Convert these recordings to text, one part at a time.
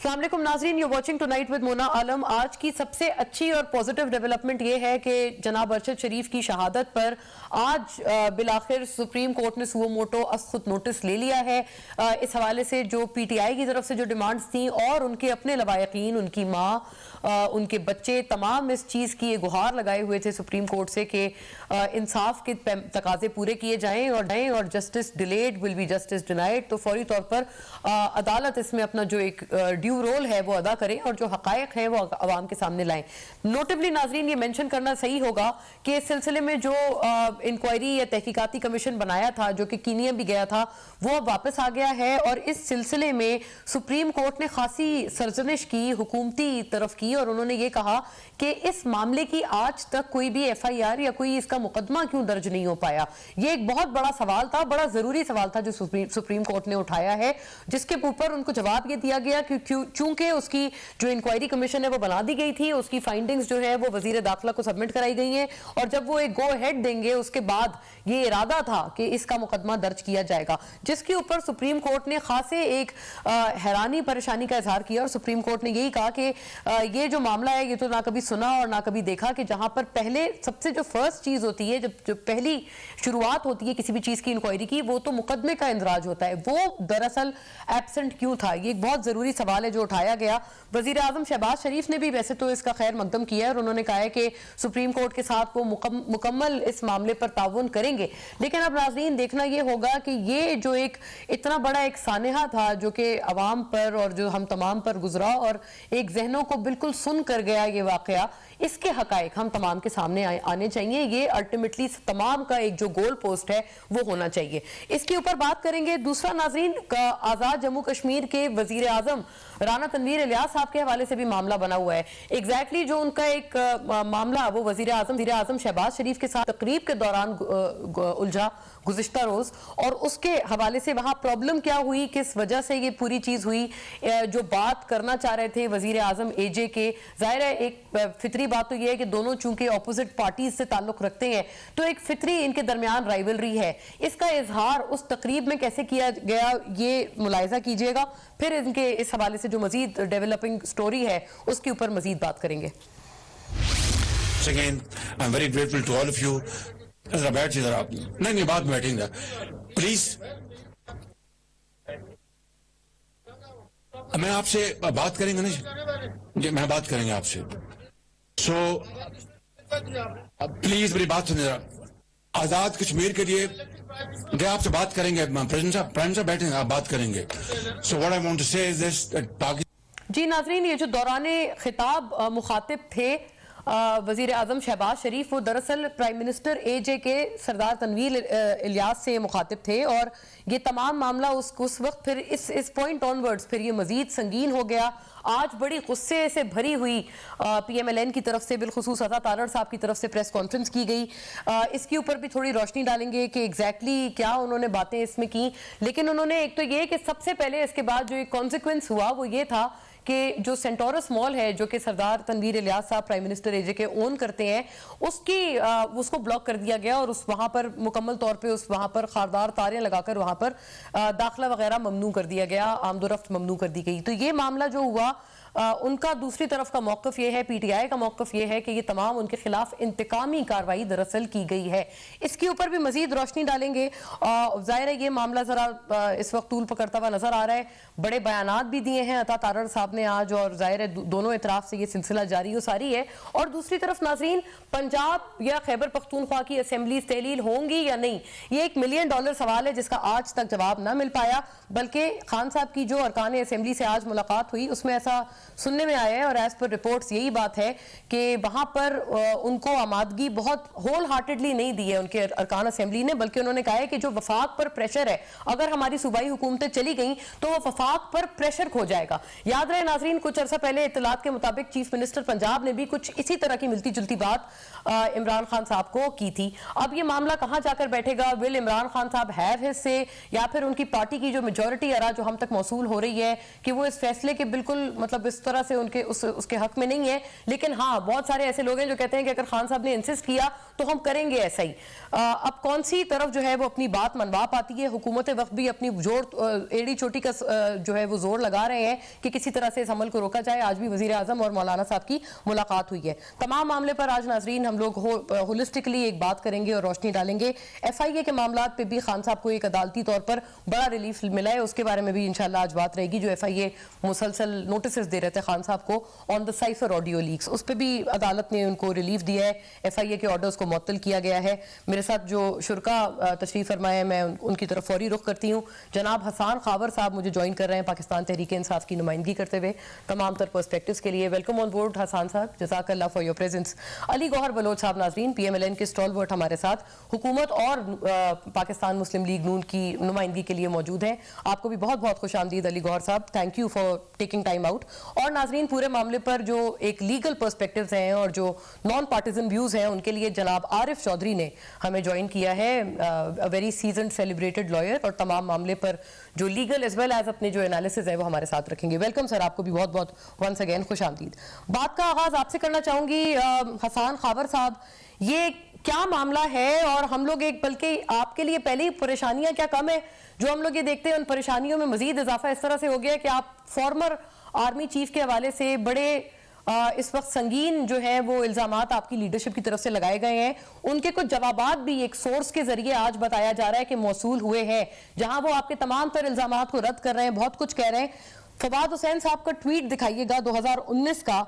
अस्सलाम वालेकुम नाज़रीन, you watching tonight with Mona Alam. आज की सबसे अच्छी और पॉजिटिव डेवलपमेंट ये है कि जनाब अरशद शरीफ की शहादत पर आज बिलाखिर सुप्रीम कोर्ट ने सुओ मोटो खुद नोटिस ले लिया है। इस हवाले से जो पीटीआई की तरफ से जो डिमांड्स थी और उनके अपने लवायकीन, उनकी माँ, उनके बच्चे, तमाम इस चीज़ की गुहार लगाए हुए थे सुप्रीम कोर्ट से कि इंसाफ के तकाजे पूरे किए जाएं और justice delayed will be justice denied. तो फौरी तौर पर अदालत इसमें अपना जो एक ड्यू रोल है वो अदा करें और जो हकायक है वो अवाम के सामने लाएं। नोटेबली नाजरीन, ये मेंशन करना सही होगा कि इस सिलसिले में जो इंक्वायरी या तहकीकाती कमीशन बनाया था, जो कि कीनिया भी गया था, वो अब वापस आ गया है। और इस सिलसिले में सुप्रीम कोर्ट ने खासी सरजनिश की हुकूमती तरफ की और उन्होंने ये कहा कि इस मामले की आज तक कोई भी एफआईआर या कोई इसका मुकदमा क्यों दर्ज नहीं हो पाया। ये एक बहुत बड़ा सवाल था, बड़ा जरूरी सवाल था जो सुप्रीम कोर्ट ने उठाया है, जिसके ऊपर उनको जवाब ये दिया गया कि चूंकि उसकी जो इंक्वायरी कमीशन है वो बना दी गई थी, उसकी फाइंडिंग्स जो है वो वजीर दाखिला को सबमिट कराई गई हैं और जब वो एक गो हेड देंगे उसके बाद ये इरादा था कि इसका मुकदमा दर्ज किया जाएगा, जिसके ऊपर सुप्रीम कोर्ट ने खासे एक हैरानी परेशानी का इजहार किया। और सुप्रीम कोर्ट ने यही कहा कि ये जो मामला है ये तो ना कभी सुना और ना कभी देखा कि जहां पर पहले सबसे जो फर्स्ट चीज होती है, जो पहली शुरुआत होती है किसी भी चीज की इंक्वायरी की, वो तो मुकदमे का इंदराज होता है, वो दरअसल एब्सेंट क्यों था। ये एक बहुत जरूरी सवाल है जो उठाया गया। वजीर आजम शहबाज शरीफ ने भी वैसे तो इसका खैर मकदम किया है और उन्होंने कहा है कि सुप्रीम कोर्ट के साथ वो मुकम्मल इस मामले पर ताउन करेंगे। लेकिन अब नाज़रीन देखना ये होगा कि ये जो एक इतना बड़ा एक सानेहा था जो कि अवाम पर और जो हम तमाम पर गुजरा और एक जहनों को बिल्कुल सुन कर गया ये वाकया, इसके हकायक हम तमाम के सामने आने चाहिए। ये अल्टीमेटली तमाम का एक जो गोल पोस्ट है वो होना चाहिए। इसके ऊपर बात करेंगे। दूसरा नाज़रीन, आजाद जम्मू कश्मीर के वजीर आजम राना तनवीर इलियास साहब के हवाले से भी मामला बना हुआ है। एग्जैक्टली जो उनका एक मामला वो वजीर आजम शहबाज शरीफ के साथ तकरीब के दौरान उलझा गुज़िश्ता रोज, और उसके हवाले से वहां प्रॉब्लम क्या हुई, किस वजह से ये पूरी चीज हुई, जो बात करना चाह रहे थे वजीर आजम एजे के, जाहिर है एक फितरी बात तो ये है कि दोनों चूंकि ऑपोजिट पार्टीज से ताल्लुक रखते हैं तो एक फितरी इनके दरमियान राइवलरी है। इसका इजहार उस तकरीब में कैसे किया गया ये मुलाहिजा कीजिएगा, फिर इनके इस हवाले से जो मजीद डेवलपिंग स्टोरी है उसके ऊपर मजीद बात करेंगे। Again, I'm very grateful to all of you. जरा बैठ जी, जरा आप नहीं बात में बैठेंगे प्लीज। मैं आपसे बात करेंगे ना जी, मैं बात करेंगे आपसे। सो प्लीज मेरी बात सुनिए जरा। आजाद कश्मीर के लिए आपसे बात करेंगे, प्राइम साहब बैठेंगे, आप बात करेंगे। So what I want to say is this that जी नाजरीन, ये जो दौराने खिताब मुखातिब थे वजीर आजम शहबाज शरीफ, वो दरअसल प्राइम मिनिस्टर एजे के सरदार तनवीर इलियास से मुखातिब थे और ये तमाम मामला उस वक्त फिर इस पॉइंट ऑनवर्ड्स फिर ये मजीद संगीन हो गया। आज बड़ी गुस्से से भरी हुई पीएमएलएन की तरफ से बिलखुसूस अता तारड़ साहब की तरफ से प्रेस कॉन्फ्रेंस की गई। इसके ऊपर भी थोड़ी रोशनी डालेंगे कि एग्जैक्टली क्या उन्होंने बातें इसमें की। लेकिन उन्होंने एक तो ये कि सबसे पहले इसके बाद जो एक कॉन्सिक्वेंस हुआ वो ये था कि जो सेंटोरस मॉल है जो कि सरदार तनवीर इलियास साहब प्राइम मिनिस्टर एजे के ओन करते हैं, उसको ब्लॉक कर दिया गया और वहां पर मुकम्मल तौर पे वहां पर खारदार तारें लगाकर वहां पर दाखिला वगैरह ममनू कर दिया गया, आमदोरफ्त ममनू कर दी गई। तो ये मामला जो हुआ, उनका दूसरी तरफ का मौकफ ये है, पीटीआई का मौकफ ये है कि ये तमाम उनके खिलाफ इंतकामी कार्रवाई दरअसल की गई है। इसके ऊपर भी मजीद रोशनी डालेंगे। जाहिर है ये मामला जरा इस वक्त तूल पकड़ता हुआ नजर आ रहा है। बड़े बयानात भी दिए हैं अता तारड़ साहब ने आज, और जाहिर है दोनों इतराफ से ये सिलसिला जारी हो सारी है। और दूसरी तरफ नाजरीन, पंजाब या खैबर पख्तूनख्वा की असेंबली तहलील होंगी या नहीं, ये $1 मिलियन सवाल है जिसका आज तक जवाब ना मिल पाया। बल्कि खान साहब की जो अरकान असेंबली से आज मुलाकात हुई उसमें ऐसा सुनने में आया है और एज पर रिपोर्ट्स यही बात है कि वहां पर उनको आमादगी बहुत होल हार्टेडली नहीं दी है उनके अरकान असेंबली ने, बल्कि उन्होंने कहा है कि जो वफाक पर प्रेशर है, अगर हमारी सूबाई हुकूमतें चली गई तो वो वफाक पर प्रेशर खो जाएगा। याद रहे नाजरीन, कुछ अरसा पहले इत्तलात के मुताबिक चीफ मिनिस्टर पंजाब ने भी कुछ इसी तरह की मिलती जुलती बात इमरान खान साहब को की थी। अब ये मामला कहां जाकर बैठेगा, विल इमरान खान साहब हैव हिज से, या फिर उनकी पार्टी की जो मेजोरिटी जो हम तक मौसूल हो रही है कि वो इस फैसले के बिल्कुल मतलब इस तरह से उनके उसके हक में नहीं है, लेकिन हाँ बहुत सारे ऐसे लोग हैं जो कहते हैं कि अगर खान साहब ने इंसिस्ट किया तो हम करेंगे ऐसा ही। अब कौन सी तरफ जो है वो अपनी बात मनवा पाती है? हुकूमत वक्त भी अपनी जोर एड़ी चोटी का जो है वो जोर लगा रहे हैं कि किसी तरह से इस अमल को रोका जाए। आज भी वजीर आजम और मौलाना साहब की मुलाकात हुई है। तमाम मामले पर आज नाजरीन हम लोग होलिस्टिकली एक बात करेंगे और रोशनी डालेंगे। FIA के मामला पे भी खान साहब को एक अदालती तौर पर बड़ा रिलीफ मिला है, उसके बारे में भी इंशाल्लाह आज बात रहेगी। जो FIA मुसलसल नोटिस दे रहे थे खान साहब को on the cipher audio leaks, उस पर भी अदालत ने उनको रिलीफ दिया है। FIA के ऑर्डर्स को मुअत्तल किया गया है। मेरे साथ जो शुरका तशरीफ फरमाए मैं उनकी तरफ फौरी रुख करती हूँ। जनाब हसान खावर साहब मुझे ज्वाइन कर रहे हैं पाकिस्तान तहरीक इंसाफ की नुमाइंदगी करते हुए तमाम तर पर्सपेक्टिव्स के लिए। वेलकम ऑन बोर्ड हसान साहब, जज़ाकल्लाह for your presence. Ali Gohar Baloch साहब नाजरीन PMLN के स्टॉलवर्ट हमारे साथ हुकूमत और पाकिस्तान मुस्लिम लीग नून की नुमाइंदगी के लिए मौजूद हैं। आपको भी बहुत बहुत खुश आमदीद अली गौहर साहब, thank you for taking time out. और नाजरीन पूरे मामले पर जो एक लीगल पर्सपेक्टिव्स हैं और जो नॉन पार्टिजन व्यूज हैं उनके लिए जनाब आरिफ चौधरी ने हमें ज्वाइन किया है, वेरी सीजन्ड सेलिब्रेटेड लॉयर, और तमाम मामले पर जो लीगल एज वेल एज अपने जो एनालिसिस है वो हमारे साथ रखेंगे। वेलकम सर, आपको भी बहुत बहुत वंस अगेन खुश आमदीद। बात का आगाज आपसे करना चाहूंगी हसान खावर साहब, ये क्या मामला है? और हम लोग एक बल्कि आपके लिए पहले ही परेशानियां क्या कम है जो हम लोग ये देखते हैं, उन परेशानियों में मजीद इजाफा इस तरह से हो गया कि आप फॉर्मर आर्मी चीफ के हवाले से बड़े इस वक्त संगीन जो है वो इल्जामात आपकी लीडरशिप की तरफ से लगाए गए हैं। उनके कुछ जवाबात भी एक सोर्स के जरिए आज बताया जा रहा है कि मौसूल हुए हैं, जहां वो आपके तमाम तर इल्जामात को रद्द कर रहे हैं, बहुत कुछ कह रहे हैं। फवाद हुसैन साहब का ट्वीट दिखाइएगा 2019 का,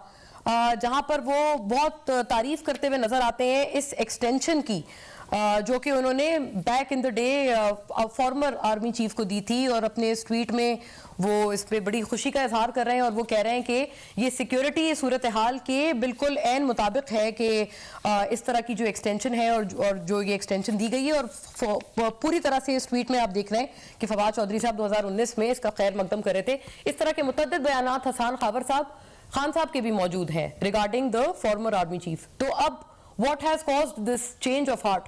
जहां पर वो बहुत तारीफ करते हुए नजर आते हैं इस एक्सटेंशन की जो कि उन्होंने back in the day farmer army chief को दी थी, और अपने इस ट्वीट में वो इस पे बड़ी खुशी का इजहार कर रहे हैं और वो कह रहे हैं कि ये सिक्योरिटी सूरत हाल के बिल्कुल ऐन मुताबिक है कि इस तरह की जो एक्सटेंशन है और जो ये एक्सटेंशन दी गई है। और पूरी तरह से इस ट्वीट में आप देख रहे हैं कि फवाद चौधरी साहब 2019 में इसका खैर मकदम कर रहे थे। इस तरह के मुतअद्दिद बयानात हसान खावर साहब खान साहब के भी मौजूद हैं regarding the former army chief. तो अब what has caused this change of heart?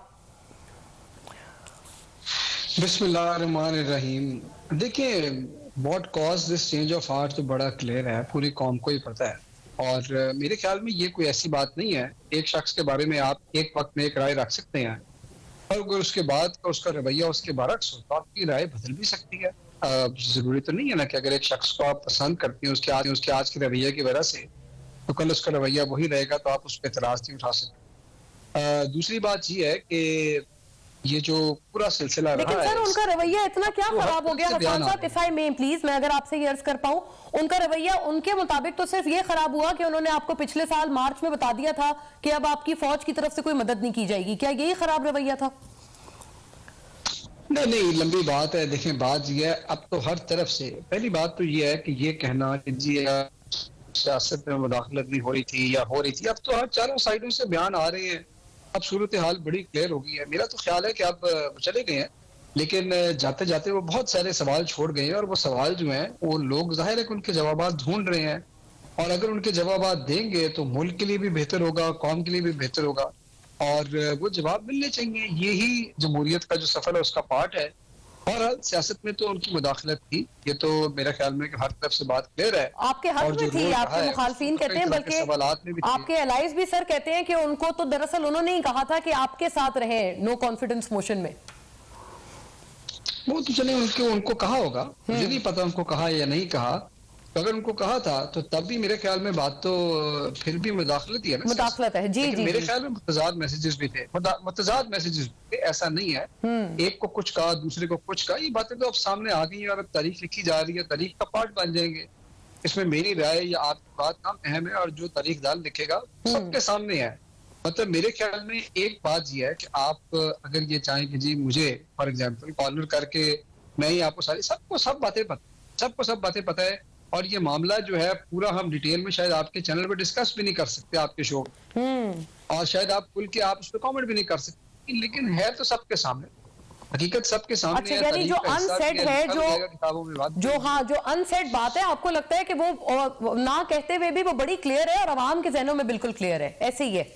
बिस्मिल्लाहिर्रहमानिर्रहीम। देखिए, what cause this change of heart तो बड़ा क्लियर है, पूरी कौम को ही पता है। और मेरे ख्याल में ये कोई ऐसी बात नहीं है, एक शख्स के बारे में आप एक वक्त में एक राय रख सकते हैं और अगर उसके बाद का उसका रवैया उसके बरक्स हो तो आपकी राय बदल भी सकती है। जरूरी तो नहीं है ना कि अगर एक शख्स को आप पसंद करती हैं उसके आज के रवैये की वजह से तो कल उसका रवैया वही रहेगा, तो आप उस पर एतराज नहीं उठा सकते। दूसरी बात ये है कि ये जो पूरा सिलसिला रहा है, लेकिन सर उनका रवैया इतना क्या खराब हो गया हसान साहब? इफ आई मे प्लीज, मैं अगर आपसे ये अर्ज कर पाऊं, उनका रवैया उनके मुताबिक तो सिर्फ ये खराब हुआ कि उन्होंने आपको पिछले साल मार्च में बता दिया था कि अब आपकी फौज की तरफ से कोई मदद नहीं की जाएगी। क्या यही खराब रवैया था? नहीं, लंबी बात है। देखें, बात ये है, अब तो हर तरफ से पहली बात तो ये है कि ये कहना कि जी सियासत में मुदाखलत नहीं हो रही थी या हो रही थी, अब तो हर चारों साइडों से बयान आ रहे हैं। अब सूरत हाल बड़ी क्लियर हो गई है। मेरा तो ख्याल है कि अब चले गए हैं, लेकिन जाते जाते वो बहुत सारे सवाल छोड़ गए हैं और वो सवाल जो हैं वो लोग जाहिर है कि उनके जवाब ढूंढ रहे हैं, और अगर उनके जवाब देंगे तो मुल्क के लिए भी बेहतर होगा, कौम के लिए भी बेहतर होगा, और वो जवाब मिलने चाहिए। यही जमहूरियत का जो सफर है उसका पार्ट है। और सियासत में तो उनकी मुदाखलत थी, ये तो मेरे ख्याल में कि हर तरफ से बात क्लियर है। आपके हक में थी, आपके मुखालफिन कहते हैं, बल्कि आपके एलाइज भी सर कहते हैं कि उनको तो दरअसल उन्होंने ही कहा था कि आपके साथ रहे नो कॉन्फिडेंस मोशन में। वो तो चले उनको कहा होगा, मुझे नहीं पता उनको कहा या नहीं कहा। तो अगर उनको कहा था तो तब भी मेरे ख्याल में बात तो फिर भी मुदाखलत ही है ना, मुदाखलत है जी जी। मेरे ख्याल में मुतजाद मैसेजेस भी थे, मुतजाद मैसेजेस भी थे, ऐसा नहीं है एक को कुछ कहा दूसरे को कुछ कहा। ये बातें तो अब सामने आ गई हैं और अब तारीख लिखी जा रही है, तारीख का पार्ट बन जाएंगे। इसमें मेरी राय या आपकी बात काम अहम है, और जो तारीखदार लिखेगा सबके सामने है। मतलब मेरे ख्याल में एक बात यह है कि आप अगर ये चाहें कि जी मुझे फॉर एग्जाम्पल कॉर्नर करके मैं ही आपको सबको सब बातें पता है, और ये मामला जो है पूरा हम डिटेल में शायद आपके चैनल पे डिस्कस भी नहीं कर सकते आपके शो में, और शायद आप खुल के आप उस पर कमेंट भी नहीं कर सकते, लेकिन है तो सबके सामने, हकीकत सबके सामने। अच्छा, यानी जो अनसेड है, जो अनसेड बात है, आपको लगता है कि वो ना कहते हुए भी वो बड़ी क्लियर है और आवाम के जहनों में बिल्कुल क्लियर है, ऐसे ही है?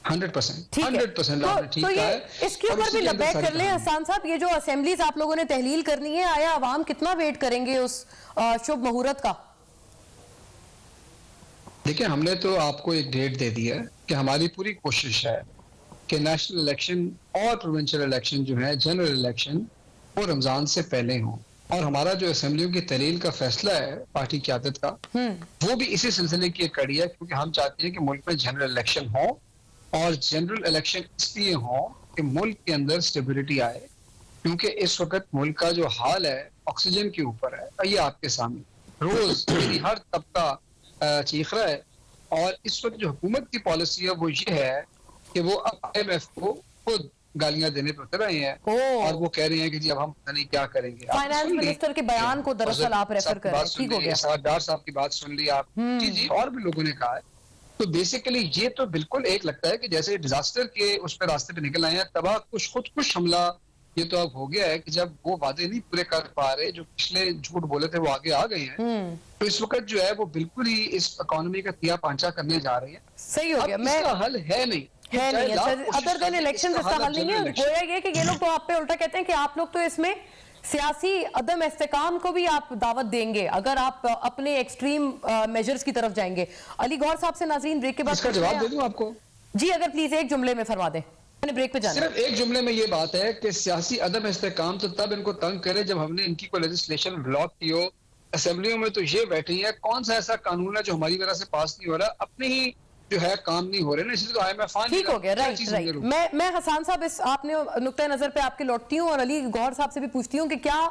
100% 100% तो ये इसके ऊपर भी लबैक कर लें हसान साहब, ये जो असेंबलीज आप लोगों ने तहलील करनी है, आया अवाम कितना वेट करेंगे उस शुभ मुहूर्त का? देखिए, हमने तो आपको एक डेट दे दी है कि हमारी पूरी कोशिश है कि नेशनल इलेक्शन और प्रोविंशियल इलेक्शन जो है, जनरल इलेक्शन, वो रमजान से पहले हो। और हमारा जो असेंबलियों की तहलील का फैसला है पार्टी क़यादत का, वो भी इसी सिलसिले की एक कड़ी है, क्योंकि हम चाहते हैं कि मुल्क में जनरल इलेक्शन हो, और जनरल इलेक्शन इसलिए हो कि मुल्क के अंदर स्टेबिलिटी आए, क्योंकि इस वक्त मुल्क का जो हाल है ऑक्सीजन के ऊपर है। ये आपके सामने रोज यानी हर तबका चीख रहा है। और इस वक्त जो हुकूमत की पॉलिसी है वो ये है कि वो अब IMF को खुद गालियां देने पर उतर रहे हैं और वो कह रहे हैं कि जी अब हम पता नहीं क्या करेंगे। फाइनेंस मिनिस्टर के बयान को दरअसल आप रेफर कर रहे हैं, ठीक हो गया। सरदार साहब की बात सुन ली आप, जी जी, और भी लोगों ने कहा है। तो बेसिकली ये तो बिल्कुल एक लगता है कि जैसे डिजास्टर के उस पर रास्ते पे निकल आए हैं, तबाह खुदकुश हमला ये तो अब हो गया है कि जब वो वादे नहीं पूरे कर पा रहे, जो पिछले झूठ बोले थे वो आगे आ गए हैं। तो इस वक्त जो है वो बिल्कुल ही इस इकोनॉमी का तिया पांचा करने जा रही है। सही हो गया। इसका हल है नहीं, अदर देन इलेक्शन इसका हल नहीं है। गोया ये कि ये लोग तो आप पे उल्टा कहते हैं कि आप लोग तो इसमें सियासी अदम इस्तेकाम को भी आप दावत देंगे अगर आप अपने एक्सट्रीम मेजर्स की तरफ जाएंगे। अली गौहर साहब से नाज़रीन ब्रेक के बाद इसका जवाब दे दूं आपको? जी, अगर प्लीज एक जुमले में फरमा दें, मैंने ब्रेक पे जाना। सिर्फ एक जुमले में ये बात है कि सियासी अदम इस्तेकाम तो तब इनको तंग करे जब हमने इनकी कोई लेजिस्लेशन ब्लॉक की हो। असेंबलियों में तो ये बैठी है, कौन सा ऐसा कानून है जो हमारी वजह से पास नहीं हो रहा, अपने ही जो है काम नहीं हो रहे ना, इसलिए तो IMF ठीक हो गया। राइट। मैं हसन साहब इस आपने नुक्ता नजर पे आपके लौटती हूँ और अली गौहर साहब से भी पूछती हूँ कि क्या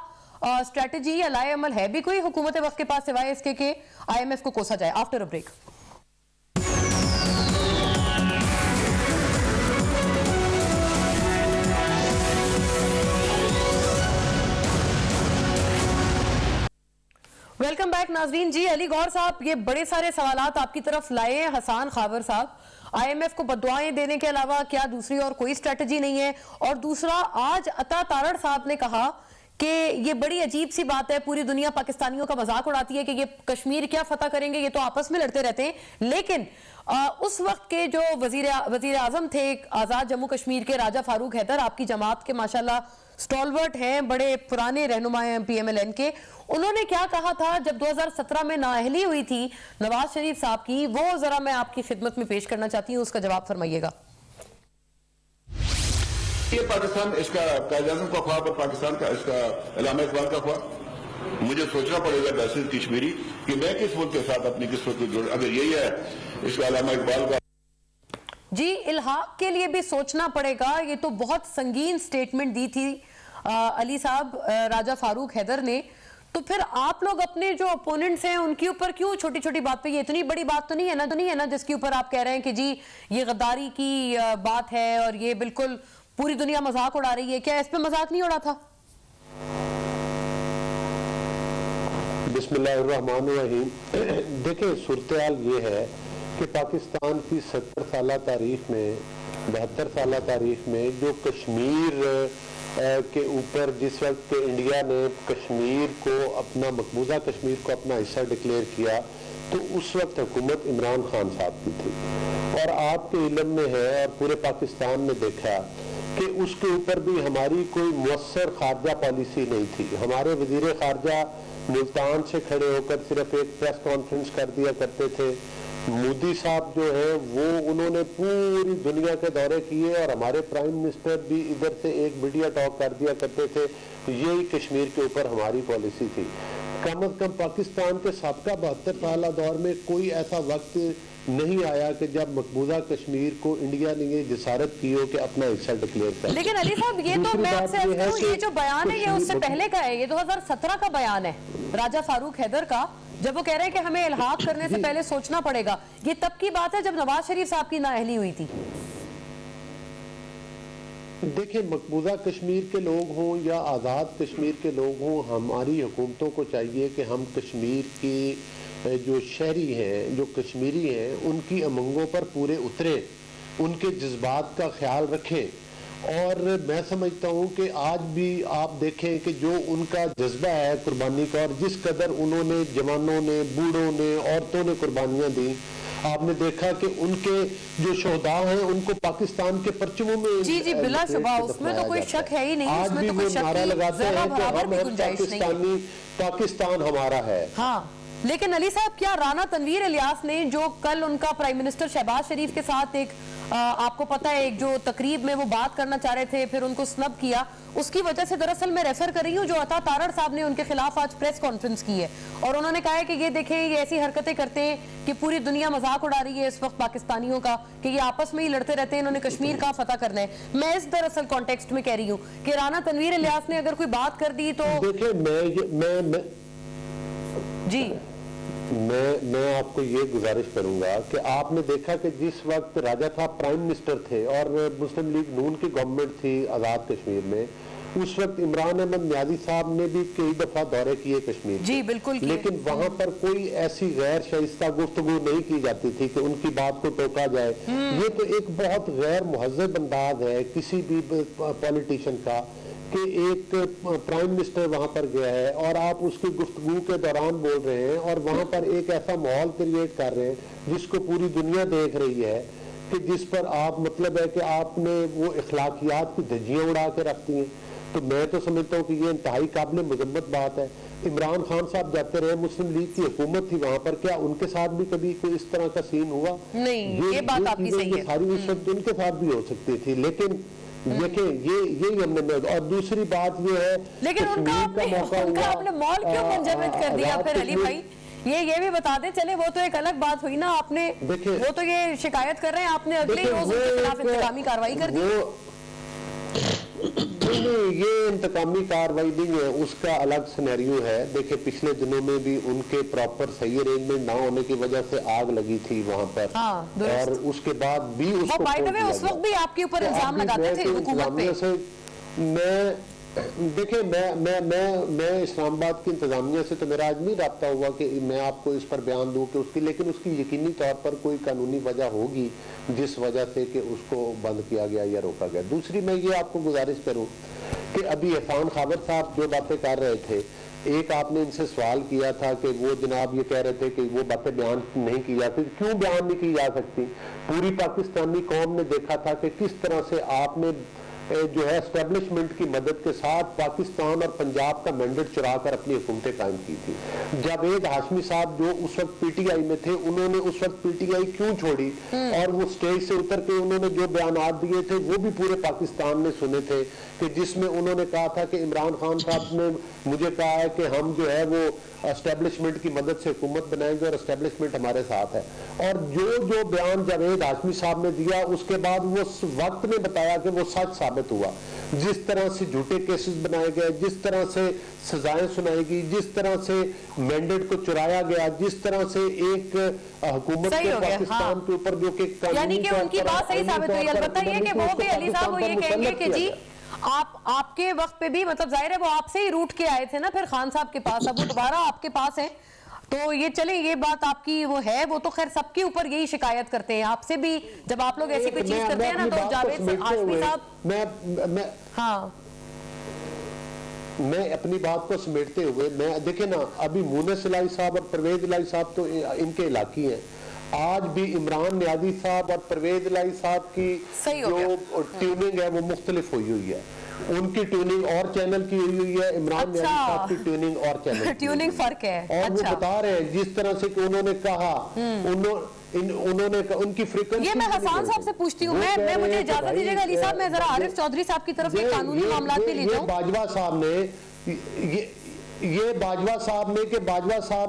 स्ट्रेटेजी या लाए अमल है भी कोई हुकूमत वक्त के पास सिवाय इसके कि IMF को कोसा जाए। After a break. Welcome back नाजरीन। जी, अली गौहर साहब ये बड़े सारे सवालात आपकी तरफ लाए हैं हसन खावर साहब। IMF को बददुआएं देने के अलावा क्या दूसरी और कोई स्ट्रेटजी नहीं है? और दूसरा, आज अता तारड़ साहब ने कहा कि ये बड़ी अजीब सी बात है, पूरी दुनिया पाकिस्तानियों का मजाक उड़ाती है कि ये कश्मीर क्या फतह करेंगे, ये तो आपस में लड़ते रहते हैं। लेकिन उस वक्त के जो वजीर आजम थे आजाद जम्मू कश्मीर के, राजा फारूक हैदर, आपकी जमात के माशाल्लाह स्टॉलवर्ट हैं, बड़े पुराने रहनुमा हैं PMLN के, उन्होंने क्या कहा था जब 2017 में नाअहली हुई थी नवाज शरीफ साहब की, वो जरा मैं आपकी खिदमत में पेश करना चाहती हूँ, उसका जवाब फरमाइएगा। ये पाकिस्तान, इसका कायद-ए-आज़म का ख्वाब और पाकिस्तान का इसका इलामा इकबाल का ख्वाब, मुझे सोचना पड़ेगा बैसिल कश्मीरी कि मैं किस मुल्क के साथ अपनी किस्मत को जोड़, अगर यही है इसका इलामा इकबाल का। जी, इल्हाक के लिए भी सोचना पड़ेगा। ये तो बहुत संगीन स्टेटमेंट दी थी अली साहब राजा फारूक हैदर ने। तो फिर आप लोग अपने जो अपोनेंट्स हैं उनके ऊपर क्यों छोटी छोटी बात पे, ये इतनी बड़ी बात तो नहीं है ना जिसके ऊपर आप कह रहे हैं कि जी ये गद्दारी की बात है और ये बिल्कुल पूरी दुनिया मजाक उड़ा रही है। क्या इस पे मजाक नहीं उड़ा था? बिस्मिल्लाहिर्रहमानिर्रहीम। देखिए, सूरत-ए-हाल ये है कि पाकिस्तान की 70 साल तारीख में, 72 साल तारीख में जो कश्मीर के ऊपर जिस वक्त इंडिया ने कश्मीर को अपना, मकबूजा कश्मीर को अपना हिस्सा डिक्लेयर किया, तो उस वक्त हुकूमत इमरान खान साहब की थी। और आपके इल्म में है और पूरे पाकिस्तान ने देखा कि उसके ऊपर भी हमारी कोई मुअस्सर खारजा पॉलिसी नहीं थी। हमारे वजीर खारजा मुल्तान से खड़े होकर सिर्फ एक प्रेस कॉन्फ्रेंस कर दिया करते थे। मोदी साहब जो है वो उन्होंने पूरी दुनिया के दौरे किए और हमारे प्राइम मिनिस्टर भी इधर से एक मीडिया टॉक कर दिया करते थे। यही कश्मीर के ऊपर हमारी पॉलिसी थी। कम अज कम पाकिस्तान के सबका 72 साल दौर में कोई ऐसा वक्त नहीं आया कि जब मकबूजा कश्मीर को इंडिया ने ये जसारत की हो कि अपना हिस्सा डिक्लेयर कर। लेकिन अली साहब, ये तो मैं आपसे ये जो बयान है ये उससे पहले का है, ये 2017 का बयान है राजा फारूक हैदर का, जब वो कह रहे हैं कि हमें इल्हाक करने से पहले सोचना पड़ेगा। ये तब की बात है जब नवाज शरीफ साहब की नाअहली हुई थी। देखिए, मकबूजा कश्मीर के लोग हों या आज़ाद कश्मीर के लोग हों, हमारी हुकूमतों को चाहिए कि हम कश्मीर की जो शहरी हैं, जो कश्मीरी हैं, उनकी उमंगों पर पूरे उतरे, उनके जज्बात का ख्याल रखें। और मैं समझता हूँ कि आज भी आप देखें कि जो उनका जज्बा है कुर्बानी का, और जिस कदर उन्होंने जवानों ने, बूढ़ों ने, औरतों ने कुर्बानियाँ दी, आपने देखा कि उनके जो शोहदा हैं उनको पाकिस्तान के परचमों में जी जी बिलाशुबा उसमें तो कोई शक है ही नहीं। आज भी वो नारा लगाते हैं कि हम पाकिस्तानी, पाकिस्तान हमारा है। हाँ। लेकिन अली साहब, क्या राना तनवीर इलियास ने जो कल उनका प्राइम मिनिस्टर शहबाज शरीफ के साथ एक आपको पता है एक जो तकरीब में वो बात करना चाह रहे थे, फिर उनको स्नब किया, उसकी वजह से दरअसल मैं रेफर कर रही हूँ जो अता तारड़ साहब ने उनके खिलाफ आज प्रेस कॉन्फ्रेंस की है और उन्होंने कहा है कि ये देखें ये ऐसी हरकतें करते हैं कि पूरी दुनिया मजाक उड़ा रही है इस वक्त पाकिस्तानियों का कि ये आपस में ही लड़ते रहते हैं, इन्होंने कश्मीर का फतह करना है। मैं इस दरअसल कॉन्टेक्स्ट में कह रही हूँ कि राना तनवीर इलियास ने अगर कोई बात कर दी तो देखिए जी मैं आपको ये गुजारिश करूंगा कि आपने देखा कि जिस वक्त राजा साहब प्राइम मिनिस्टर थे और मुस्लिम लीग नून की गवर्नमेंट थी आजाद कश्मीर में, उस वक्त इमरान अहमद नियाज़ी साहब ने भी कई दफा दौरे किए कश्मीर जी बिल्कुल, लेकिन वहां पर कोई ऐसी गैर शाइस्ता गुफ्तगू नहीं की जाती थी कि उनकी बात को टोका जाए। ये तो एक बहुत गैर मुहज़्ज़ब अंदाज है किसी भी पॉलिटिशियन का कि एक प्राइम मिनिस्टर वहां पर गया है और आप उसकी गुफ्तगू के दौरान बोल रहे हैं और वहां पर एक ऐसा माहौल क्रिएट कर रहे हैं जिसको पूरी दुनिया देख रही है कि जिस पर आप मतलब है कि आपने वो इखलाकियात की धज्जियां उड़ा के रखती हैं। तो मैं तो समझता हूँ कि ये इंतहाई काबिल मजम्मत बात है। इमरान खान साहब जाते रहे, मुस्लिम लीग की हुकूमत थी वहां पर, क्या उनके साथ भी कभी कोई इस तरह का सीन हुआ? नहीं, ये बात आपकी सही है। सारी उस वक्त उनके साथ भी हो सकती थी, लेकिन देखिए यही हमने। और दूसरी बात ये है, लेकिन उनका आपने मॉल क्यों मुंजमद कर दिया फिर अली भाई? ये भी बता दें। चले वो तो एक अलग बात हुई ना, आपने वो तो ये शिकायत कर रहे हैं, आपने अगले ही रोज उनके खिलाफ इंतकामी कार्रवाई कर दी। नहीं, ये इंतकामी कार्रवाई नहीं है, उसका अलग सिनेरियो है। देखिए पिछले दिनों में भी उनके प्रॉपर सही अरेंजमेंट ना होने की वजह से आग लगी थी वहां पर, और उसके बाद भी उसको उस वक्त भी आपके ऊपर इल्जाम लगाते थे हुकूमत पे। देखिए मैं इस्लामाबाद की इंतजामिया से तो मेरा आज नहीं रब्ता हुआ कि मैं आपको इस पर बयान दूं कि उसकी, लेकिन उसकी यकीनी तौर पर कोई कानूनी वजह होगी जिस वजह से कि उसको बंद किया गया या रोका गया। दूसरी मैं ये आपको गुजारिश करूं कि अभी एहसान खाबर साहब जो बातें कर रहे थे, एक आपने इनसे सवाल किया था कि वो जनाब ये कह रहे थे कि वो बातें बयान नहीं की जा सकती। क्यों बयान नहीं की जा सकती? पूरी पाकिस्तानी कौम ने देखा था कि किस तरह से आपने जो है एस्टेब्लिशमेंट की मदद के साथ पाकिस्तान और पंजाब का मैंडेट चुरा कर अपनी हुकूमतें कायम की थी। जावेद हाशमी साहब जो उस वक्त पीटीआई में थे, उन्होंने उस वक्त पीटीआई क्यों छोड़ी और वो स्टेज से उतर के उन्होंने जो बयानात दिए थे वो भी पूरे पाकिस्तान ने सुने थे, कि जिसमें उन्होंने कहा था कि इमरान खान साहब ने मुझे कहा है कि हम जो है वो एस्टेब्लिशमेंट की मदद से हुकूमत बनाएंगे और एस्टेब्लिशमेंट हमारे साथ है। और जो बयान जावेद हाशमी साहब ने दिया उसके बाद वो वक्त ने बताया कि वो सच साबित हुआ। जिस तरह से झूठे केसेस बनाए गए, जिस तरह से सजाएं सुनाई गई, जिस तरह से मैंडेट को चुराया गया, जिस तरह से एक हुकूमत को पाकिस्तान के ऊपर जो कि यानी कि उनकी बात सही साबित हुई। अलबत्ता ये कि वो भी अली साहब वो ये कहेंगे कि जी आपके वक्त पे भी मतलब जाहिर है वो आपसे ही रूट के आए थे ना फिर खान साहब के पास, अब वो दोबारा आपके पास है। तो ये चले ये बात आपकी वो है, वो तो खैर सबके ऊपर यही शिकायत करते हैं, आपसे भी जब आप लोग ऐसी कोई चीज करते हैं ना तो जावेद हाशमी साहब मैं अपनी बात को समेटते हुए मैं देखे ना, अभी मुनस इलाही साहब और परवेज इलाही साहब तो इनके इलाकी हैं। आज भी इमरान नियाज़ी साहब और परवेज इलाही साहब की जो ट्यूनिंग है वो मुख्तलिफ हुई हुई है। उनकी ट्यूनिंग और चैनल की हुई है, इमरान नियाज़ी साहब की ट्यूनिंग और चैनल ट्यूनिंग फर्क है। और वो बता रहे हैं जिस तरह से कि उन्होंने कहा उन्होंने उनकी फ्रीक्वेंसी। ये मैं हसन साहब से पूछती हूँ, मैं मुझे इजाजत दीजिएगा अली साहब, मैं जरा आरिफ चौधरी साहब की तरफ से कानूनी मामला पे ले जाऊं। बाजवा साहब ने ये बाजवा साहब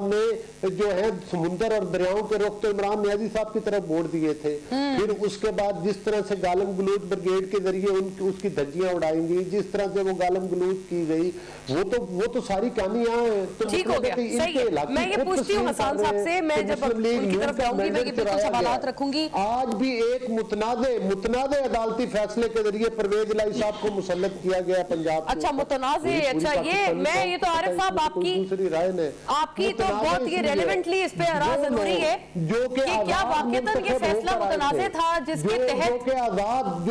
ने जो है समुंदर और दरियाओं के रुख तो इमरान नियाज़ी साहब की तरफ मोड़ दिए थे। फिर उसके बाद जिस तरह से गालम गलूज ब्रिगेड के जरिए उसकी धज्जियां उड़ाई गई, जिस तरह से वो गालम गलूज की गई, वो तो सारी कहानियां तो ठीक हो गया। सही है। मैं ये पूछती हूँ हसन साहब से, मैं जब उनकी तरफ जाऊंगी मैं ये बिल्कुल सवालात रखूंगी। आज भी एक मुतनाज़े अदालती फैसले के जरिए परवेज इलाही साहब को मुसल्लत किया गया पंजाब। अच्छा मुतनाज़े, अच्छा ये तो आरिफ साहब आपकी दूसरी राय ने आपकी तो बहुत ये रेलेवेंटली इस पे आराज़ जरूरी है जो कि क्या वाकईतन ये फैसला मुतनाज़े था जिसके तहत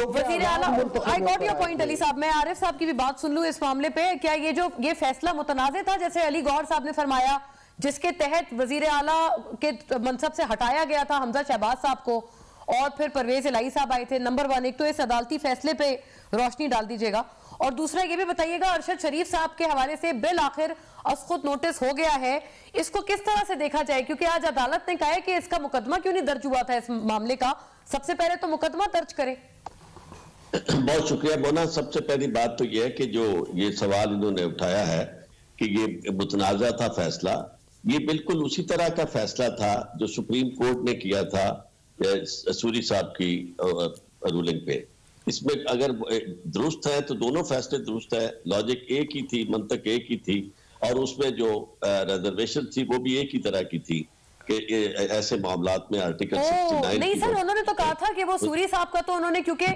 वज़ीर आला। I got your point Ali साहब, मैं आरिफ साहब की भी बात सुन लूं इस मामले पे। क्या ये फैसला मुतनाज़े था जैसे अली गौहर साहब ने फरमाया, जिसके तहत वज़ीर आला के मनसब से हटाया गया था हमजा शहबाज साहब को और फिर परवेज इलाही साहब आए थे? नंबर 1, एक तो इस अदालती फैसले पे रोशनी डाल दीजिएगा, और दूसरा ये भी बताइएगा, अरशद शरीफ साहब के हवाले से बिल आखिर अस्खुद नोटिस हो गया है, इसको किस तरह से देखा जाए? क्योंकि आज अदालत ने कहा है कि इसका मुकदमा क्यों नहीं दर्ज हुआ था इस मामले का, सबसे पहले तो मुकदमा दर्ज करें। बहुत शुक्रिया मोना। सबसे पहली बात तो यह है कि जो ये सवाल इन्होंने उठाया है कि ये मुतनाज़ा था फैसला, ये बिल्कुल उसी तरह का फैसला था जो सुप्रीम कोर्ट ने किया था सूरी साहब की रूलिंग पे। इसमें अगर दुरुस्त है तो दोनों फैसले दुरुस्त है, लॉजिक एक ही थी, मंतक एक ही थी, और उसमें जो रिजर्वेशन थी वो भी एक ही तरह की थी कि ऐसे मामलात में आर्टिकल 69 नहीं सर, उन्होंने तो कहा था कि वो सूरी साहब का तो उन्होंने क्योंकि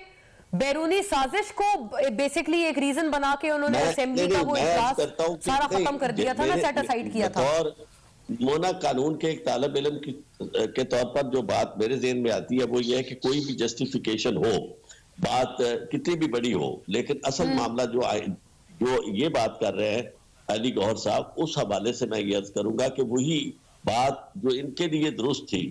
बैरूनी साजिश को बेसिकली एक रीजन बना के उन्होंने असेंबली का वो इजलास सारा खत्म कर दिया था ना, सेट असाइड किया था। और मोना कानून के एक तालिब इल्म के तौर पर जो बात मेरे ज़हन में आती है वो ये है कि कोई भी जस्टिफिकेशन हो, बात कितनी भी बड़ी हो, लेकिन असल मामला जो ये बात कर रहे हैं अली गौहर साहब, उस हवाले से मैं ये अर्ज करूंगा कि वही बात जो इनके लिए दुरुस्त थी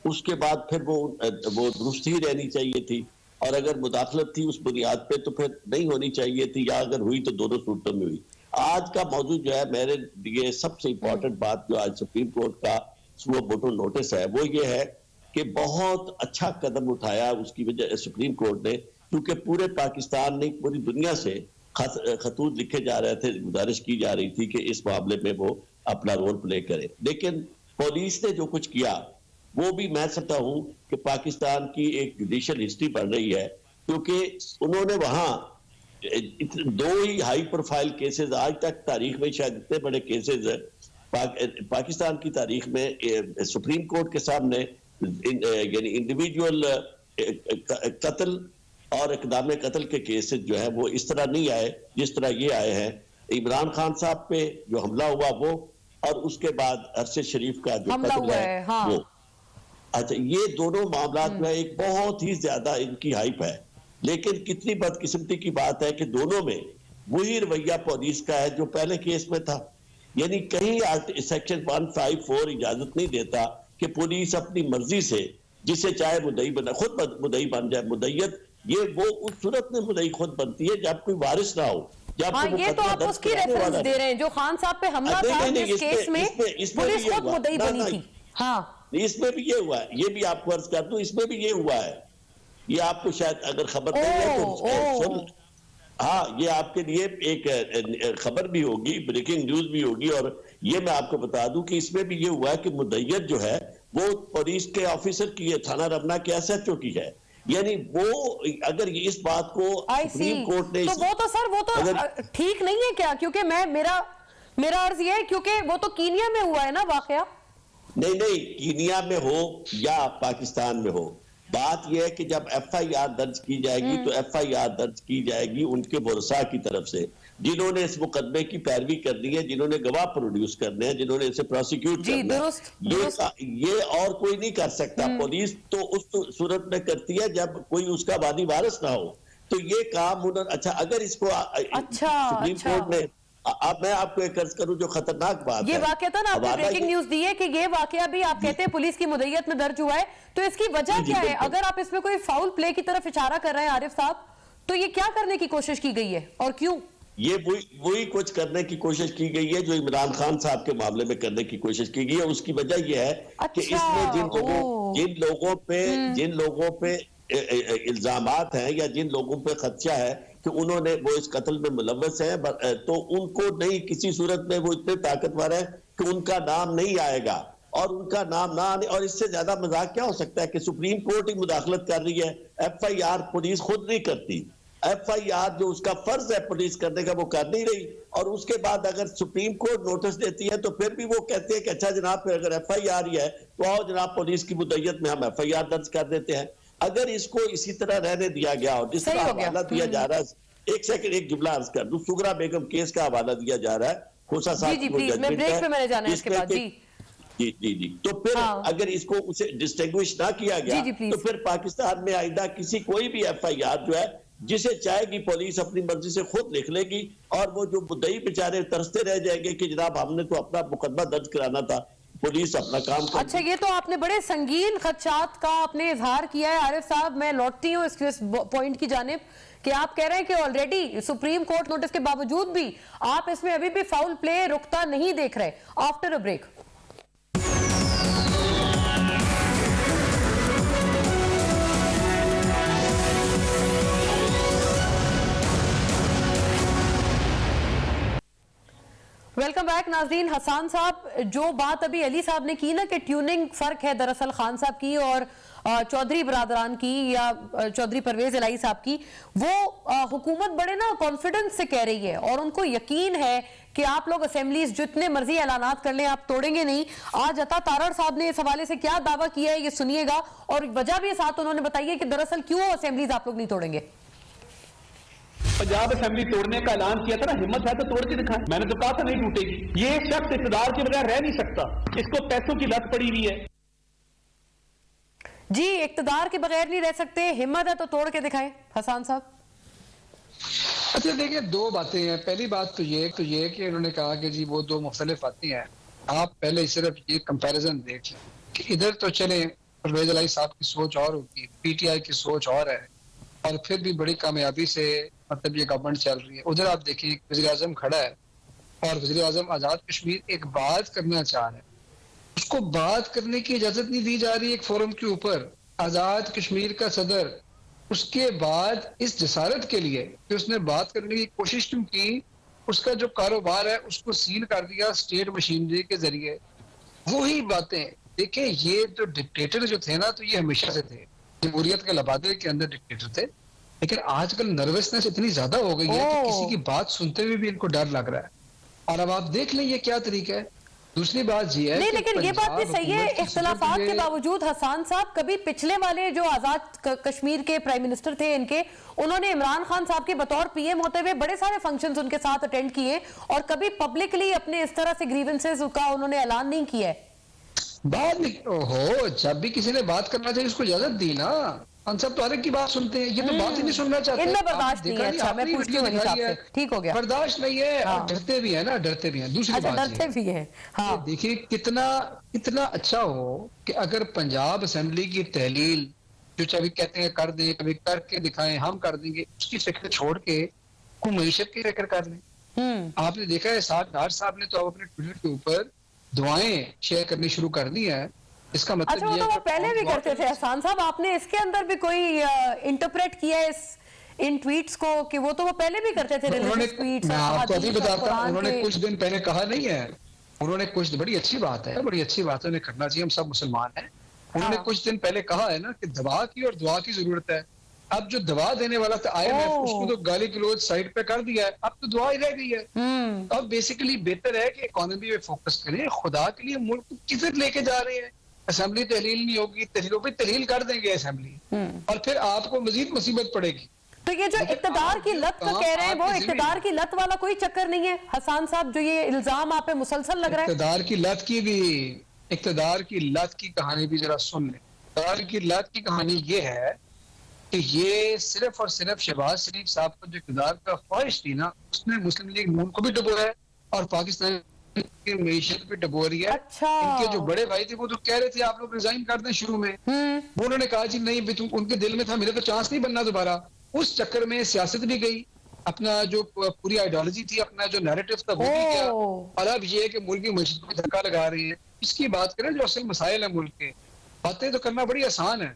उसके बाद फिर वो दुरुस्त ही रहनी चाहिए थी, और अगर मुदाखलत थी उस बुनियाद पे तो फिर नहीं होनी चाहिए थी, या अगर हुई तो दोनों सूरतों में हुई। आज का मौजू जो है मेरे लिए सबसे इंपॉर्टेंट बात जो आज सुप्रीम कोर्ट का सुओ मोटो नोटिस है वो ये है कि बहुत अच्छा कदम उठाया उसकी वजह सुप्रीम कोर्ट ने, क्योंकि पूरे पाकिस्तान ने, पूरी दुनिया से खतूत लिखे जा रहे थे, गुजारिश की जा रही थी कि इस मामले में वो अपना रोल प्ले करे, लेकिन पुलिस ने जो कुछ किया वो भी मैं समझता हूं कि पाकिस्तान की एक जुडिशियल हिस्ट्री बन रही है, क्योंकि उन्होंने वहां दो ही हाई प्रोफाइल केसेस, आज तक तारीख में शायद इतने बड़े केसेस पाकिस्तान की तारीख में सुप्रीम कोर्ट के सामने यानी इंडिविजुअल कत्ल और इक़दाम कत्ल के केसेस जो है वो इस तरह नहीं आए जिस तरह ये आए हैं। इमरान खान साहब पे जो हमला हुआ वो, और उसके बाद अरशद शरीफ का जो कत्ल है हाँ। वो, अच्छा, ये दोनों मामलात में एक बहुत ही ज्यादा इनकी हाइप है, लेकिन कितनी बदकिस्मती की बात है कि दोनों में वही रवैया पुलिस का है जो पहले केस में था। यानी कहीं सेक्शन 154 इजाजत नहीं देता कि पुलिस अपनी मर्जी से जिसे चाहे मुद्दई बना, खुद मुद्दई बन जाए। मुद्दईयत ये वो उस सूरत में मुद्दई खुद बनती है जब कोई वारिस ना हो। हाँ, ये तो आप उसकी रेफरेंस दे रहे हैं जो खान साहब पे हमला था जिस केस में पुलिस खुद मुद्दई बनी थी। हाँ, इसमें भी ये हुआ है, ये भी आपको अर्ज कर दूं, इसमें भी ये हुआ है। ये आपको शायद अगर खबर नहीं है तो सुन, हाँ, ये आपके लिए एक खबर भी होगी, ब्रेकिंग न्यूज भी होगी, और ये मैं आपको बता दूं कि इसमें भी ये हुआ है कि मुद्दईयत जो है वो पुलिस के ऑफिसर की है, थाना रमना के एसएचओ की है। यानी वो अगर इस बात को सुप्रीम कोर्ट ने, तो वो तो सर वो तो ठीक नहीं है क्या? क्योंकि मेरा अर्ज ये है क्योंकि वो तो कीनिया में हुआ है ना वाकया। नहीं, कीनिया में हो या पाकिस्तान में हो, बात यह है कि जब एफआईआर दर्ज की जाएगी तो एफआईआर दर्ज की जाएगी उनके वरसा की तरफ से जिन्होंने इस मुकदमे की पैरवी करनी है, जिन्होंने गवाह प्रोड्यूस करने हैं, जिन्होंने इसे प्रोसिक्यूट करना है। ये और कोई नहीं कर सकता। पुलिस तो उस सूरत में करती है जब कोई उसका वादी वारिस ना हो, तो ये काम उन्होंने, अच्छा अगर इसको सुप्रीम कोर्ट ने, अब मैं आपको एक अर्ज करूं जो खतरनाक बात ये है, वाकया था ना, आपने ब्रेकिंग न्यूज दी है कि ये वाकया भी आप कहते हैं पुलिस की मुद्दईयत में दर्ज हुआ है, तो इसकी वजह क्या है? अगर आप इसमें कोई फाउल प्ले की तरफ इशारा कर रहे हैं आरिफ साहब, तो ये क्या करने की कोशिश की गई है और क्यों? ये वही कुछ करने की कोशिश की गई है जो इमरान खान साहब के मामले में करने की कोशिश की गई है। उसकी वजह यह है कि इसमें जिन लोगों पे इल्जामात हैं या जिन लोगों पे खदशा है कि उन्होंने वो इस कत्ल में मुलव्वस है, तो उनको नहीं, किसी सूरत में वो इतने ताकतवर है कि उनका नाम नहीं आएगा, और उनका नाम ना आने, और इससे ज्यादा मजाक क्या हो सकता है कि सुप्रीम कोर्ट ही मुदाखलत कर रही है, एफआईआर पुलिस खुद नहीं करती। एफआईआर जो उसका फर्ज है पुलिस करने का वो कर नहीं रही, और उसके बाद अगर सुप्रीम कोर्ट नोटिस देती है तो फिर भी वो कहते हैं कि अच्छा जनाब, फिर अगर एफआईआर ही है तो आओ जनाब पुलिस की मुद्दईयत में हम एफआईआर दर्ज कर देते हैं। अगर इसको इसी तरह रहने दिया गया और जिस तरह हवाला दिया जा रहा है, एक सेकंड एक जुमला अर्ज कर दूं, सुगरा बेगम केस का हवाला दिया जा रहा है, खोसा साहब को जजमेंट है, जी, तो फिर अगर इसको उसे डिस्टिंग्विश ना किया गया तो फिर पाकिस्तान में आइंदा किसी कोई भी एफआईआर जो है जिसे चाहेगी पुलिस अपनी मर्जी से खुद लिख लेगी, और वो जो मुद्दई बेचारे तरसते रह जाएंगे कि जनाब हमने तो अपना मुकदमा दर्ज कराना था, पुलिस अपना काम कर। अच्छा, ये तो आपने बड़े संगीन खदशात का आपने इजहार किया है आरिफ साहब। मैं लौटती हूँ इस पॉइंट की जानिब कि आप कह रहे हैं कि ऑलरेडी सुप्रीम कोर्ट नोटिस के बावजूद भी आप इसमें अभी भी फाउल प्ले रुकता नहीं देख रहे। After a break. Welcome back नाज़रीन। हसन साहब, जो बात अभी अली साहब ने की ना कि ट्यूनिंग फर्क है दरअसल खान साहब की और चौधरी बरादरान की या चौधरी परवेज इलाही साहब की, वो हुकूमत बड़े ना कॉन्फिडेंस से कह रही है और उनको यकीन है कि आप लोग असेंबलीज जितने मर्जी ऐलानात कर लें आप तोड़ेंगे नहीं। आज अता तारड़ साहब ने इस हवाले से क्या दावा किया है ये सुनिएगा, और वजह भी साथ उन्होंने बताई है कि दरअसल क्यों असेंबलीज आप लोग नहीं तोड़ेंगे। पंजाब असेंबली तोड़ने का ऐलान किया था ना, हिम्मत है तो तोड़ के दिखाएं। मैंने तो कहा था नहीं टूटेगी। ये शख्स इक़्तिदार के बगैर रह नहीं सकता, इसको पैसों की लत पड़ी हुई है। जी, इक़्तिदार के बगैर नहीं रह सकते, हिम्मत है तो तोड़ के दिखाएं। हसन साहब, अच्छा देखिए, दो बातें हैं। पहली बात तो ये कि उन्होंने कहा कि जी वो दो मुख्तलिफ बातें हैं। आप पहले सिर्फ ये कंपैरिजन देख लें कि इधर तो चले परवेज इलाही साहब की सोच और होगी, पीटीआई की सोच और है, और फिर भी बड़ी कामयाबी से मतलब ये गवर्नमेंट चल रही है। उधर आप देखिए वज़ीर आज़म खड़ा है और वज़ीर आज़म आजाद कश्मीर एक बात करना चाह रहे हैं, उसको बात करने की इजाजत नहीं दी जा रही। एक फोरम के ऊपर आजाद कश्मीर का सदर, उसके बाद इस जसारत के लिए कि उसने बात करने की कोशिश क्यों की, उसका जो कारोबार है उसको सील कर दिया स्टेट मशीनरी के जरिए। वही बातें देखिए, ये जो डिक्टेटर जो थे ना, तो ये हमेशा से थे, जमहूरियत के लबादे के अंदर डिक्टेटर थे, लेकिन आजकल नर्वसनेस इतनी ज्यादा हो गई है कि किसी की बात सुनते हुए भी इनको डर लग रहा है। और अब आप देख लें ये क्या तरीका है। दूसरी बात ये है नहीं, लेकिन ये बात भी सही है, इख्तिलाफात के बावजूद हसन साहब, कभी पिछले वाले जो आजाद कश्मीर के प्राइम मिनिस्टर थे इनके, उन्होंने इमरान खान साहब के बतौर पीएम होते हुए बड़े सारे फंक्शंस उनके साथ अटेंड किए और कभी पब्लिकली अपने इस तरह से ग्रीवेंसेस का उन्होंने ऐलान नहीं किया है। बात हो, जब भी किसी ने बात करना चाहिए उसको इजाजत दी ना। हम सब तो हर एक की बात सुनते हैं, ये तो बात ही नहीं सुनना चाहते। इनमें बर्दाश्त नहीं है। अच्छा, मैं पूछती हूँ अली साहब से, ठीक हो गया। बर्दाश्त नहीं है, हाँ। और डरते भी है ना, डरते भी हैं। दूसरी बात डरते भी हैं। हाँ, देखिए कितना अच्छा हो कि अगर पंजाब असेंबली की तहलील जो कभी कहते हैं कर दें, कभी करके दिखाएं, हम कर देंगे, उसकी फिक्र छोड़ के को मईशत की फिक्र कर लें। आपने देखा है साठ साहब ने तो अपने ट्विटर के ऊपर दुआएं शेयर करनी शुरू कर दी है। इसका मतलब अच्छा, वो तो वो पहले भी करते थे। हसन साहब, आपने इसके अंदर भी कोई इंटरप्रेट किया है इन ट्वीट्स को कि वो तो वो पहले भी करते थे? मैं आपको अभी बताता हूं, उन्होंने कुछ दिन पहले कहा नहीं है, उन्होंने कुछ, बड़ी अच्छी बात है, बड़ी अच्छी बात है, उन्हें करना चाहिए, हम सब मुसलमान हैं। उन्होंने कुछ दिन पहले कहा है ना कि दवा की और दुआ की जरूरत है। अब जो दवा देने वाला था IMF, उसको तो गाली गलौज साइड पे कर दिया है, अब तो दुआ ही रह गई है। अब बेसिकली बेहतर है कि इकोनॉमी पे फोकस करें। खुदा के लिए मुल्क को किधर लेके जा रहे हैं? असेंबली तहलील नहीं होगी, तहलीलों पे तहलील कर देंगे असेंबली, और फिर आपको मजीद मुसीबत पड़ेगी। तो ये जो इक्तदार की लत का कह रहे हैं, वो इक्तदार की लत वाला कोई चक्कर नहीं है हसन साहब, जो ये इल्जाम आप पे मुसलसल लग रहा है? इक्तदार की लत की कहानी भी जरा सुन लें। इक्तदार की लत की कहानी ये है कि ये सिर्फ और सिर्फ शहबाज शरीफ साहब को जो इक्तदार का ख्वाहिश थी ना, उसने मुस्लिम लीग नून को भी डुबोया है और पाकिस्तान की मईशत पे डुबो रही है। अच्छा। इनके जो बड़े भाई थे वो तो कह रहे थे आप लोग रिजाइन कर दें शुरू में, वो उन्होंने कहा जी नहीं, तुम, उनके दिल में था मेरे तो चांस नहीं बनना दोबारा। उस चक्कर में सियासत भी गई, अपना जो पूरी आइडियोलॉजी थी, अपना जो नैरेटिव था वो भी गया, और अब ये है कि मुल्क की मईशत को धक्का लगा रही है। इसकी बात करें जो असल मसाइल है मुल्क के, बातें तो करना बड़ी आसान है।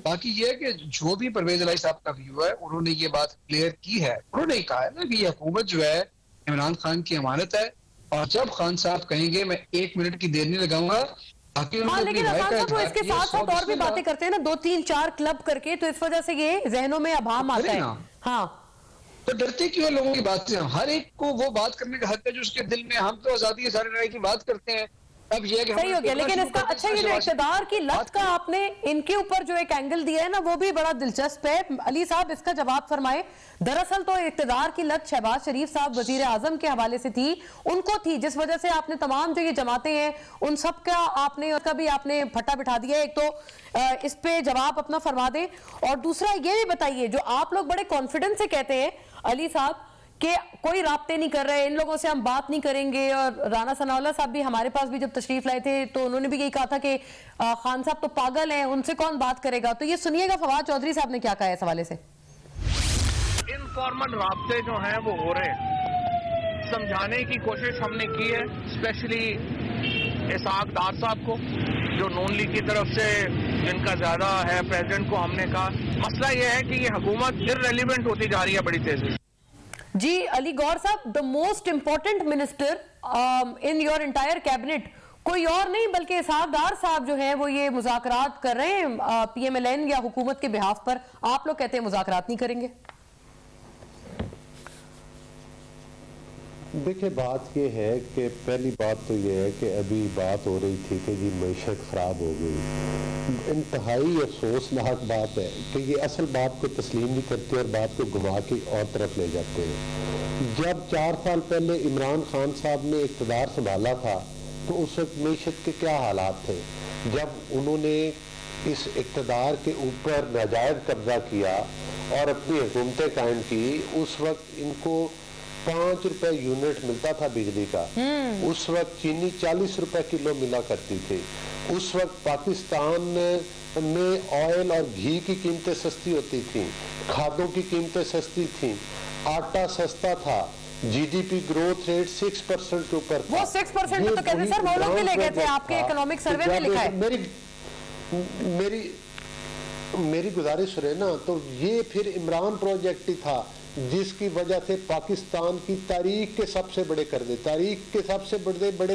बाकी ये है कि जो भी परवेज इलाही साहब का व्यू है, उन्होंने ये बात क्लियर की है। उन्होंने ही कहा है ना कि ये हुकूमत जो है इमरान खान की अमानत है, और जब खान साहब कहेंगे मैं 1 मिनट की देर नहीं लगाऊंगा। हाँ, लेकिन वो इसके साथ साथ और भी बातें करते हैं ना, 2, 3, 4 क्लब करके, तो इस वजह से ये जहनों में अभाम आता है। हाँ, तो डरते क्यों लोगों की बात से? हर एक को वो बात करने का हक है जो उसके दिल में। हम तो आजादी सारे राय की बात करते हैं। अब ये सही हो गया, लेकिन इसका अच्छा, ये जो इक़्तिदार की लत का आपने इनके ऊपर जो एक एंगल दिया है ना, वो भी बड़ा दिलचस्प है। अली साहब, इसका जवाब फरमाए। दरअसल तो इक़्तिदार की लत शहबाज शरीफ साहब वजीर आजम के हवाले से थी, उनको थी, जिस वजह से आपने तमाम जो ये जमातें हैं उन सब का आपने उसका भी आपने फटा बिठा दिया। एक तो इस पे जवाब अपना फरमा दें, और दूसरा ये भी बताइए, जो आप लोग बड़े कॉन्फिडेंस से कहते हैं अली साहब कि कोई राब्ते नहीं कर रहे, इन लोगों से हम बात नहीं करेंगे, और राना सनाउल्लाह साहब भी हमारे पास भी जब तशरीफ लाए थे तो उन्होंने भी यही कहा था कि खान साहब तो पागल हैं, उनसे कौन बात करेगा। तो ये सुनिएगा फवाद चौधरी साहब ने क्या कहा है इस हवाले से। इनफॉर्मल राब्ते जो हैं वो हो रहे हैं, समझाने की कोशिश हमने की है, स्पेशली इसहाक डार साहब को जो नून लीग की तरफ से जिनका ज्यादा है, प्रेसिडेंट को हमने कहा मसला ये है कि ये हुकूमत इररेलेवेंट होती जा रही है बड़ी तेजी से। जी अली गौर साहब, the most important minister in your entire cabinet कोई और नहीं बल्कि इसहाक डार साहब जो है वो ये मुज़ाकरात कर रहे हैं PMLN या हुकूमत के बिहाफ पर। आप लोग कहते हैं मुज़ाकरात नहीं करेंगे। देखिए बात यह है कि पहली बात तो यह है कि अभी बात हो रही थी कि जी मईशत खराब हो गई। इंतहाई अफसोसनाक बात है कि ये असल बात को तस्लीम नहीं करते और बात को घुमा के और तरफ ले जाते हैं। जब 4 साल पहले इमरान खान साहब ने इक़्तिदार संभाला था तो उस वक्त मईशत के क्या हालात थे। जब उन्होंने इस इक़्तिदार के ऊपर नाजायज कब्जा किया और अपनी हुकूमतें कायम की, उस वक्त इनको 5 रुपए यूनिट मिलता था बिजली का। उस वक्त चीनी 40 रुपए किलो मिला करती थी। उस वक्त पाकिस्तान में ऑयल और घी की कीमतें सस्ती होती थी, खादों की कीमतें सस्ती थी, आटा सस्ता था, GDP ग्रोथ रेट 6% के ऊपर था। वो 6% तो कहते सर वो लोग भी ले गए थे, आपके इकोनॉमिक सर्वे में लिखा है। मेरी गुजारिश रहे ना, तो ये फिर इमरान प्रोजेक्ट ही था जिसकी वजह से पाकिस्तान की तारीख के सबसे बड़े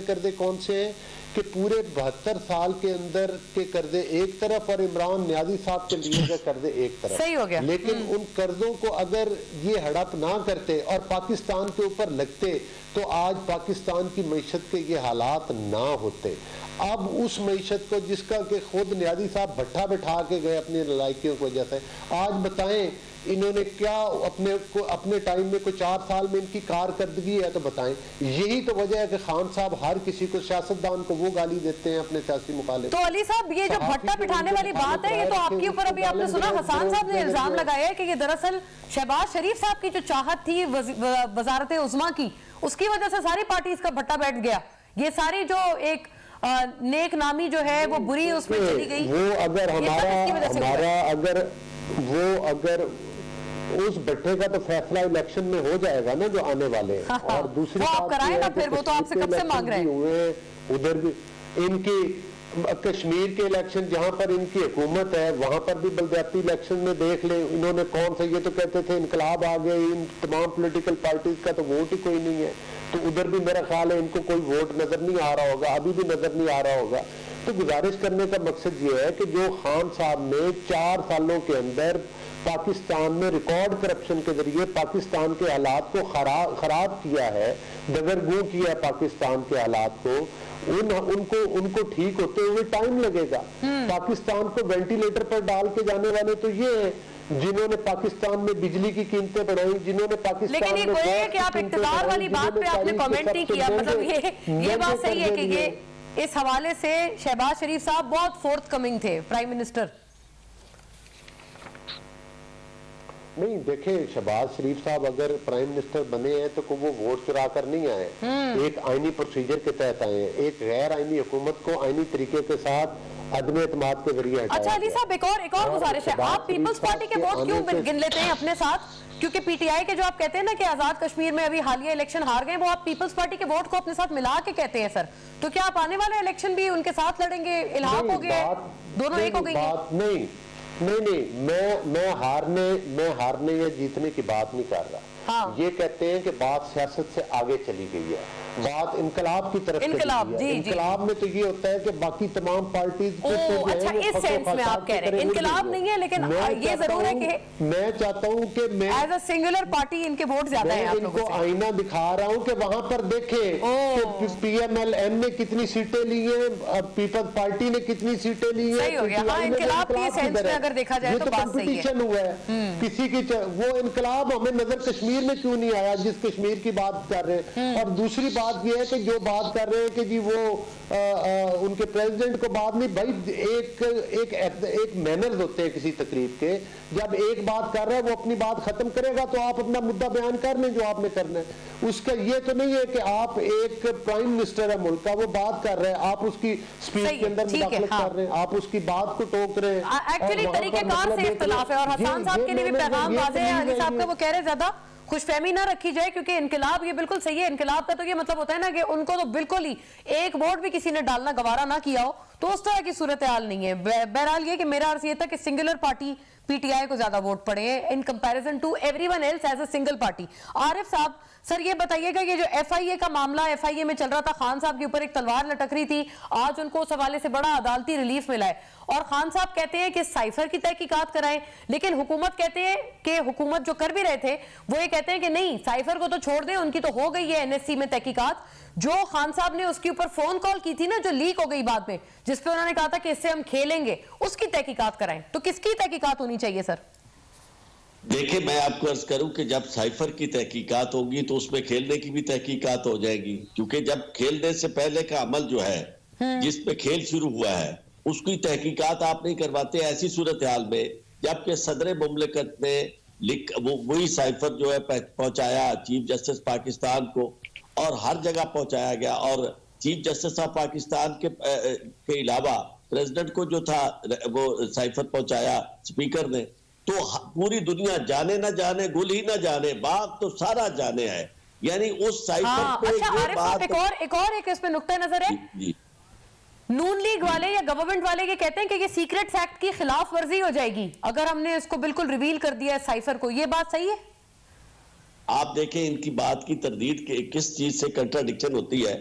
कर्जे कौन से हैं कि पूरे 72 साल के अंदर के कर्जे एक तरफ और इमरान नियाज़ी साहब के लिए गए कर्जे एक तरफ। सही हो गया। लेकिन उन कर्जों को अगर ये हड़प ना करते और पाकिस्तान के ऊपर लगते तो आज पाकिस्तान की मईशत के ये हालात ना होते। अब उस मईशत को जिसका कि खुद नियाज़ी साहब भट्ठा बैठा के गए अपनी नलायकियों की वजह से, आज बताएं इन्होंने क्या अपने टाइम में कोई 4 साल में इनकी कारकर्दगी है तो बताएं। यही तो वजह है कि खान साहब हर किसी को, सियासतदान को वो गाली देते हैं अपने सियासी मुखालिफ। तो अली साहब ये जो भट्टा बिठाने वाली बात है ये तो आपके ऊपर अभी आपने सुना हसन साहब ने इल्जाम लगाया है कि ये दरअसल शहबाज शरीफ साहब की जो चाहत थी वजारत उज़्मा की, उसकी वजह से सारी पार्टी का भट्टा बैठ गया। ये सारी जो एक नेक नामी जो है वो बुरी उसमें चली गई। वो अगर उस भट्टे का तो फैसला इलेक्शन में हो जाएगा ना जो आने वाले हैं। और दूसरी आप कराए ना, फिर वो तो आपसे कब से मांग रहे हैं। उधर भी इनकी कश्मीर के इलेक्शन जहां पर इनकी हुकूमत है वहां पर भी बलदियाती इलेक्शन में देख ले इन्होंने कौन सा, ये तो कहते थे इनकलाब आ गए, इन तमाम पॉलिटिकल पार्टीज का तो वोट ही कोई नहीं है। तो उधर भी मेरा ख्याल है इनको कोई वोट नजर नहीं आ रहा होगा, अभी भी नजर नहीं आ रहा होगा। तो गुजारिश करने का मकसद ये है कि जो खान साहब ने 4 सालों के अंदर पाकिस्तान में रिकॉर्ड करप्शन के जरिए पाकिस्तान के हालात को खराब किया है, दगरगू किया पाकिस्तान के हालात को, उनको ठीक होते हुए टाइम लगेगा। पाकिस्तान को वेंटिलेटर पर डाल के जाने वाले तो ये हैं जिन्होंने पाकिस्तान में बिजली की कीमतें बढ़ाई, जिन्होंने पाकिस्तान लेकिन ये कोई है कि आप इक़्तिदार वाली बात पे आपने कमेंट नहीं किया, मतलब ये बात सही है कि ये इस हवाले से शहबाज शरीफ साहब बहुत फोर्थ कमिंग थे प्राइम मिनिस्टर। नहीं देखे, शहबाज शरीफ साहब अगर प्राइम मिनिस्टर बने हैं तो वो वोट चुरा कर नहीं आए, एक आईनी प्रोसीजर के तहत आए हैं। एक गैर आईनी हुकूमत को आईनी तरीके के साथ अदम एतमाद के जरिए। अच्छा अली साहब एक और गुजारिश है, आप पीपल्स पार्टी के वोट क्यों गिन लेते हैं अपने साथ? क्योंकि पीटीआई के जो आप कहते हैं ना कि आजाद कश्मीर में अभी हालिया इलेक्शन हार गए, वो आप पीपल्स पार्टी के वोट को अपने साथ मिला के कहते हैं सर। तो क्या आप आने वाले इलेक्शन भी उनके साथ लड़ेंगे? इल्हाक हो गए, दोनों एक हो गए? नहीं, मैं हारने या जीतने की बात नहीं कर रहा। हाँ। ये कहते हैं कि बात सियासत से आगे चली गई है, बात इनकलाब की तरफ इनकलाब, जी, इनकलाब में तो ये होता है कि बाकी तमाम पार्टीज अच्छा इस सेंस में आप कह रहे हैं इनकलाब नहीं है, लेकिन ये जरूर है कि मैं चाहता हूँ कि मैं एज अ सिंगुलर पार्टी इनके वोट ज्यादा है। इनको आईना दिखा रहा हूँ कि वहां पर देखे PMLN ने कितनी सीटें ली है, पीपल्स पार्टी ने कितनी सीटें ली है। इनकलाब की सेंस में अगर देखा जाए तो बात सही है। कंपटीशन हुआ है किसी की, वो इनकलाब हमें नजर कश्मीर कश्मीर में क्यों नहीं आया जिस कश्मीर की बात कर रहे हैं। और दूसरी बात यह है कि जो बात कर रहे हैं कि जी वो उनके प्रेसिडेंट को बात नहीं, भाई एक मैनर्स होते हैं किसी तकरीब के, जब एक बात कर रहा है वो अपनी बात खत्म करेगा तो आप अपना मुद्दा बयान कर लें जो आपने करना है। उसका ये तो नहीं है कि आप एक प्राइम मिनिस्टर है मुल्क का, वो बात कर रहे हैं, आप उसकी स्पीच के अंदर मुदाखलत कर रहे हैं, आप उसकी बात को टोक रहे हैं। एक्चुअली तरीकेकार से इख्तिलाफ है। और हसन साहब के लिए भी पैगाम वाज़ेह है अली साहब का, वो कह रहे ज्यादा खुशफहमी ना रखी जाए, क्योंकि इनकलाब ये बिल्कुल सही है। इनकलाब का तो ये मतलब होता है ना कि उनको तो बिल्कुल ही एक वोट भी किसी ने डालना गवारा ना किया हो, तो उस तरह की सूरत हाल नहीं है। बहरहाल ये कि मेरा अर्ज ये था कि सिंगुलर पार्टी पीटीआई को ज्यादा वोट पड़े हैं in comparison to everyone else as a single party. Arif साहब, सर ये बताइएगा, ये जो एफआईए का मामला एफआईए में चल रहा था, खान साहब के ऊपर एक तलवार लटक रही थी, आज उनको उस हवाले से बड़ा अदालती रिलीफ मिला है और खान साहब कहते हैं कि साइफर की तहकीकात कराएं, लेकिन हुकूमत कहते हैं कि हुकूमत जो कर भी रहे थे वो ये कहते हैं कि नहीं, साइफर को तो छोड़ दें, उनकी तो हो गई है एनएससी में तहकीकात। जो खान साहब ने उसके ऊपर फोन कॉल की थी ना, जो लीक हो गई बाद में, जिसपे उन्होंने कहा था कि इससे हम खेलेंगे, उसकी तहकीकात कराएं। तो किसकी तहकीकात होनी चाहिए सर? देखिए, मैं आपको अर्ज करूं कि जब साइफर की तहकीकात होगी तो उसमें खेलने की भी तहकीकात हो जाएगी, क्योंकि जब खेलने से पहले का अमल जो है जिसपे खेल शुरू हुआ है उसकी तहकीकात आप नहीं करवाते ऐसी सूरत हाल में, जबकि सदर मुमलिकत ने वही साइफर जो है पहुंचाया चीफ जस्टिस पाकिस्तान को और हर जगह पहुंचाया गया, और चीफ जस्टिस ऑफ पाकिस्तान के अलावा प्रेसिडेंट को जो था वो साइफर पहुंचाया स्पीकर ने, तो पूरी दुनिया जाने ना जाने, गुल ही ना जाने, बाग तो सारा जाने है। यानी उस साइफर पे ये बात एक इसमें नुक्ता नजर है, नून लीग वाले या गवर्नमेंट वाले ये कहते हैं कि ये सीक्रेट्स एक्ट की खिलाफ वर्जी हो जाएगी अगर हमने इसको बिल्कुल रिवील कर दिया है साइफर को। ये बात सही है? आप देखें इनकी बात की तरदीद के किस चीज से कंट्राडिक्शन होती है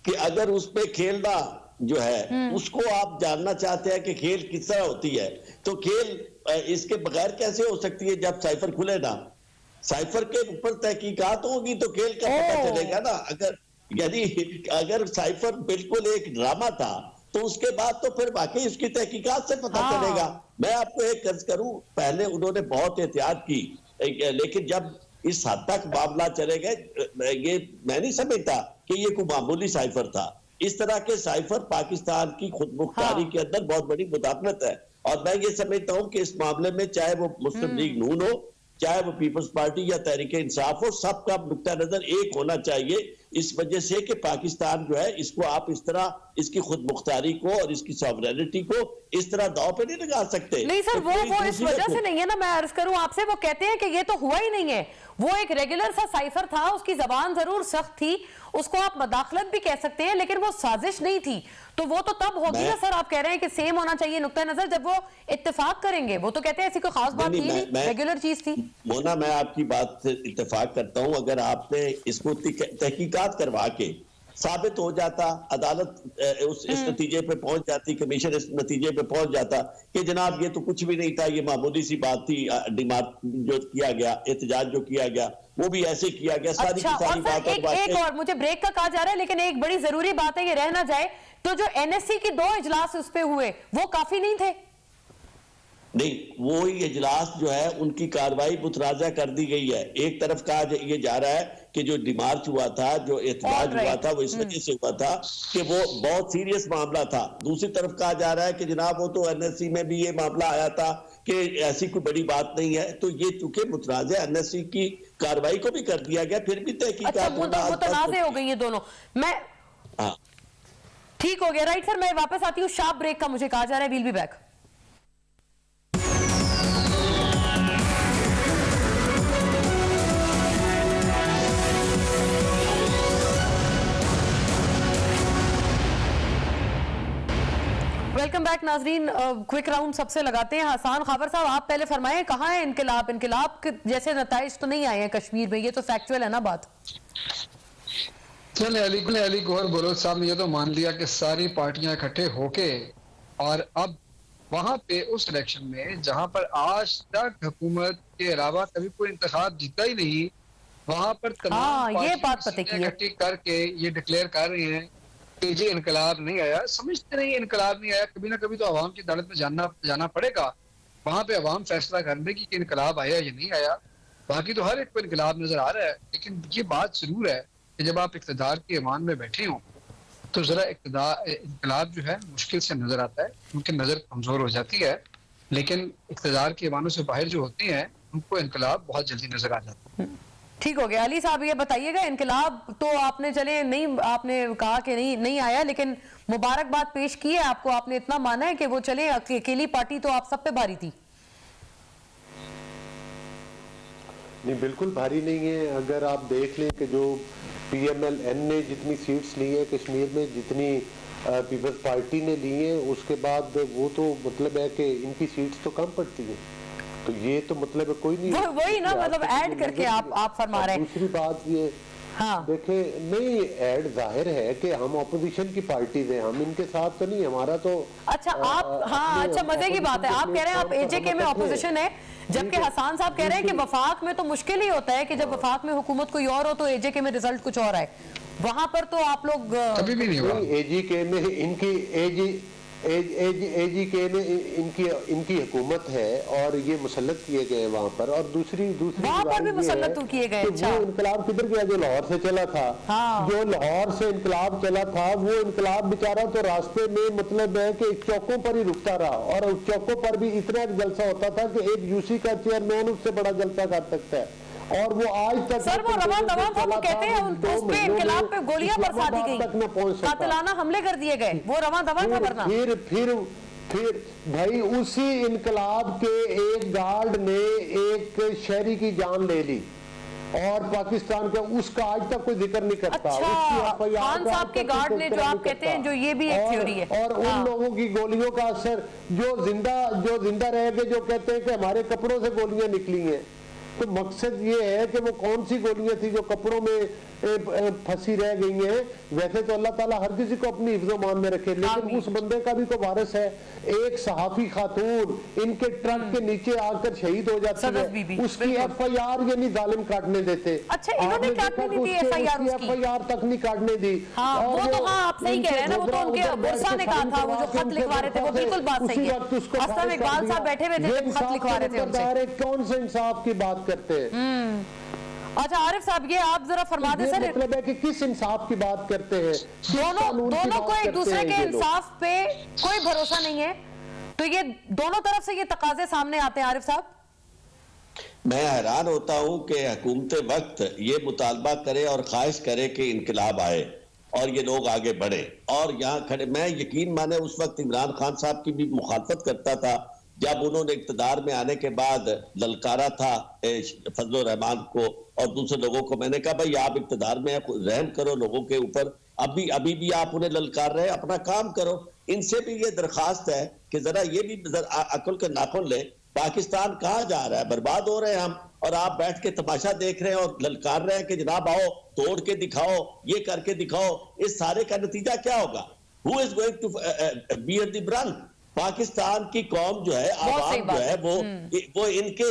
कि अगर उसपे खेलना जो है उसको आप जानना चाहते हैं कि खेल किस तरह होती है, तो खेल इसके बगैर कैसे हो सकती है जब साइफर खुले ना? साइफर के ऊपर तहकीकात होगी तो खेल का पता चलेगा ना। अगर साइफर बिल्कुल एक ड्रामा था तो उसके बाद तो फिर वाकई उसकी तहकीकात से पता चलेगा। मैं आपको एक अर्ज करूं, पहले उन्होंने बहुत एहतियात की, लेकिन जब इस हद तक मामला चले गए, ये मैं नहीं समझता कि ये कोई मामूली साइफर था। इस तरह के साइफर पाकिस्तान की खुद मुख्तारी के अंदर बहुत बड़ी मुदाफनत है, और मैं ये समझता हूं कि इस मामले में चाहे वो मुस्लिम लीग नून हो, चाहे वो पीपल्स पार्टी या तहरीक इंसाफ हो, सबका नुक्ता नजर एक होना चाहिए, इस वजह से कि पाकिस्तान जो है इसको आप इस तरह इसकी खुद मुख्तारी को और इसकी सॉवरेनिटी को इस तरह दांव पे नहीं लगा सकते। नहीं सर, वो इस वजह से नहीं है ना, मैं अर्ज करूं आपसे, वो कहते हैं कि ये तो हुआ ही नहीं है, वो एक रेगुलर सा साइफर था, उसकी जबान जरूर सख्त थी, उसको आप मदाखलत भी कह सकते हैं, लेकिन वो साजिश नहीं थी। तो वो तो तब होगी ना सर, आप कह रहे हैं कि सेम होना चाहिए नुक्ता नजर, जब वो इत्तेफाक करेंगे। वो तो कहते हैं ऐसी कोई खास बात थी नहीं, रेगुलर चीज थी। मोना, मैं आपकी बात से इत्तेफाक करता हूं, अगर आपने इसको तहकीकात करवा के साबित हो जाता, अदालत इस नतीजे पे पहुंच जाती, कमीशन इस नतीजे पे पहुंच जाता कि जनाब ये तो कुछ भी नहीं था, ये मामूली सी बात थी, डिमांड जो किया गया, एहतजाज जो किया गया वो भी ऐसे किया गया, सारी की सारी बात। एक और मुझे ब्रेक का कहा जा रहा है, लेकिन एक बड़ी जरूरी बात है, ये रह ना जाए, तो जो एनएससी की 2 इजलास उस पे हुए वो काफी नहीं थे? नहीं, वो ही इजलास जो है उनकी कार्रवाई मुतराजा कर दी गई है। एक तरफ कहा ये जा रहा है कि जो डिमार्च हुआ था, जो एहतजाज हुआ था, वो इस वजह से हुआ था कि वो बहुत सीरियस मामला था। दूसरी तरफ कहा जा रहा है कि जनाब वो तो एनएससी में भी ये मामला आया था कि ऐसी कोई बड़ी बात नहीं है। तो ये चूंकि मुतराजा एनएससी की कार्रवाई को भी कर दिया गया, फिर भी तहकीकात मुतनाज़े हो गई ये दोनों। मैं ठीक हो गया, राइट सर। मैं वापस आती हूँ, शार्प ब्रेक का मुझे कहा जा रहा है, will be back. Welcome back नाजरीन। क्विक राउंड सबसे लगाते हैं। हसन खाबर साहब, आप पहले फरमाएं, कहाँ है इनकलाब? इनकलाब के जैसे नताइज तो नहीं आए हैं कश्मीर में, ये तो फैक्चुअल है ना बात? चले अली गौहर बलोच साहब ने ये तो मान लिया कि सारी पार्टियां इकट्ठे होके, और अब वहां पे उस इलेक्शन में जहां पर आज तक हुकूमत के अलावा कभी कोई इंतखाब जीता ही नहीं, वहां पर तमाम ये बात पता की इकट्ठी करके ये डिक्लेयर कर रहे हैं कि जी इनकलाब नहीं आया। समझते नहीं इनकलाब नहीं आया, कभी ना कभी तो अवाम की अदालत में जाना पड़ेगा, वहां पे अवाम फैसला कर देगी कि इनकलाब आया या नहीं आया। बाकी तो हर एक को इनकलाब नजर आ रहा है, लेकिन ये बात जरूर है कि जब आप इक़्तिदार के ऐवान में बैठे हो तो जरा इनकलाब जो है मुश्किल से नजर आता है, उनकी नजर कमजोर हो जाती है, लेकिन इक़्तिदार के ऐवानों से बाहर जो होते हैं उनको इनकलाब बहुत जल्दी नजर आ जाता है। ठीक हो गया। अली साहब ये बताइएगा, इनकलाब तो आपने चले नहीं, आपने कहा कि नहीं आया, लेकिन मुबारकबाद पेश की है आपको, आपने इतना माना है कि वो चले, अकेली पार्टी तो आप सब पे भारी थी। नहीं, बिल्कुल भारी नहीं है। अगर आप देख लें कि जो PMLN ने जितनी सीट्स ली है कश्मीर में, जितनी पीपल्स पार्टी ने ली है, उसके बाद वो तो मतलब है कि इनकी सीट्स तो कम पड़ती है, तो ये तो मतलब कोई नहीं, वही ना, मतलब ऐड करके आप फरमा रहे हैं। दूसरी बात ये, हाँ देखे, नहीं ऐड जाहिर है कि हम ऑपोजिशन की पार्टी हैं, हम इनके साथ तो नहीं, हमारा तो अच्छा आप, हाँ अच्छा मजे की बात है, आप कह रहे हैं आप AJK में ऑपोजिशन है, जबकि हसन साहब कह रहे हैं कि वफाक में तो मुश्किल ही होता है कि जब वफाक में हुकूमत कोई और हो तो AJK में रिजल्ट कुछ और आए, वहां पर तो आप लोग कभी भी नहीं हुआ। AJK में इनकी AJK में इनकी हुकूमत है और ये मुसल्लत किए गए वहाँ पर, और दूसरी वहाँ पर भी मुसल्लत किए गए। अच्छा, वो इनकलाब किधर गया जो लाहौर से चला था? हाँ। जो लाहौर से इनकलाब चला था वो इनकलाब बेचारा तो रास्ते में मतलब है कि चौकों पर ही रुकता रहा, और उस चौकों पर भी इतना जलसा होता था कि एक UC का चेयरमैन उससे बड़ा जलसा कर सकता है, और वो आज तक सर वो रवां दवां को कहते हैं, उस पे इनकलाब पे गोलियां बरसाती गई, कातिलाना हमले कर दिए गए, वो रवां दवां था वरना। फिर भाई उसी इनकलाब के एक गार्ड ने एक शहरी की जान ले ली और पाकिस्तान का उसका आज तक कोई जिक्र नहीं करता। अच्छा, खान साहब के गार्ड ने, जो आप कहते हैं, जो ये भी एक थ्योरी है, और उन लोगों की गोलियों का असर, जो जिंदा रह गए, जो कहते हैं कि हमारे कपड़ों से गोलियां निकली हैं, तो मकसद ये है कि वो कौन सी गोलियां थी जो कपड़ों में फंसी रह गई हैं। वैसे तो अल्लाह ताला हर किसी को अपनी हिफ्ज़-ओ-मान में रखे, लेकिन उस बंदे का भी तो वारिस है। एक सहाफी खातून इनके ट्रक के नीचे आकर शहीद हो जाती है, उसकी FIR ये नहीं जालिम काटने देते। अच्छा, इन्होंने काटने नहीं दी FIR तक नहीं काटने दी। वो तो हाँ आप सही कह रहे हैं ना, वो तो उनके बुरसा ने कहा था, वो जो खत लिखवा रहे थे, वो बिल्कुल बात सही है। असलम इकबाल साहब बैठे हुए थे, खत लिखवा रहे थे उनसे। कौन से इंसाफ की बात करते हैं? अच्छा आरिफ साहब, ये आप जरा फरमा दें सर, मतलब है कि किस इंसाफ की बात करते हैं? दोनों को एक दूसरे के इंसाफ पे कोई भरोसा नहीं है, तो ये दोनों तरफ से ये तकाजे सामने आते हैं। आरिफ साहब, मैं हैरान होता हूं कि हुकूमत वक्त ये मुतालबा करे और ख्वाहिश करे कि इनकलाब आए और ये लोग आगे बढ़े, और यहाँ खड़े, मैं यकीन माने उस वक्त इमरान खान साहब की भी मुखालफत करता था जब उन्होंने इक़्तिदार में आने के बाद ललकारा था फजल रहमान को और दूसरे लोगों को। मैंने कहा भाई आप इक़्तिदार में रहम करो लोगों के ऊपर, अभी भी आप उन्हें ललकार रहे, अपना काम करो। इनसे भी ये दरखास्त है कि जरा ये भी अकल के नाखुन ले, पाकिस्तान कहाँ जा रहा है, बर्बाद हो रहे हैं हम, और आप बैठ के तमाशा देख रहे हैं और ललकार रहे हैं कि जनाब आओ तोड़ के दिखाओ, ये करके दिखाओ। इस सारे का नतीजा क्या होगा? Who is going to bear the brunt? Pakistan की कौम जो है, आवाम जो है, वो इनके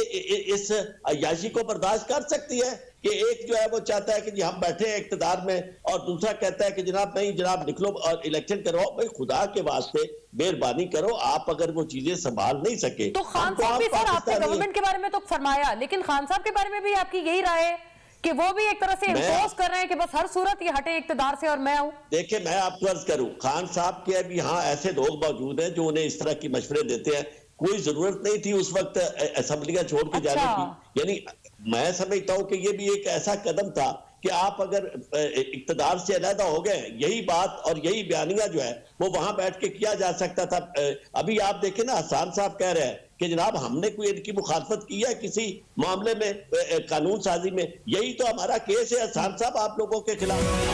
इस अय्याशी को बर्दाश्त कर सकती है कि एक जो है वो चाहता है कि जी हम बैठे हैं इक़्तिदार में, और दूसरा कहता है कि जनाब नहीं, जनाब निकलो और इलेक्शन करवाओ। भाई खुदा के वास्ते मेहरबानी करो, आप अगर वो चीजें संभाल नहीं सके तो खान साहब भी, सर आपने गवर्नमेंट के बारे में तो फरमाया, लेकिन खान साहब के बारे में भी आपकी यही राय है कि वो भी एक तरह से इंपोज कर रहे हैं कि बस हर सूरत ये हटे इक़्तिदार से और मैं आऊं? देखिए, मैं आपको अर्ज करूं, खान साहब के अभी यहाँ ऐसे लोग मौजूद हैं जो उन्हें इस तरह की मशवरे देते हैं। कोई जरूरत नहीं थी उस वक्त असेंबलियां छोड़ के जाने की। यानी मैं समझता हूं कि ये भी एक ऐसा कदम था कि आप अगर इक़्तिदार से अलहदा हो गए, यही बात और यही बयानिया जो है वो वहां बैठ के किया जा सकता था। अभी आप देखें ना, हसन साहब कह रहे हैं कि जनाब हमने कोई इनकी मुखालफत की है किसी मामले में, कानून साजी में? यही तो हमारा केस है हसन साहब आप लोगों के खिलाफ।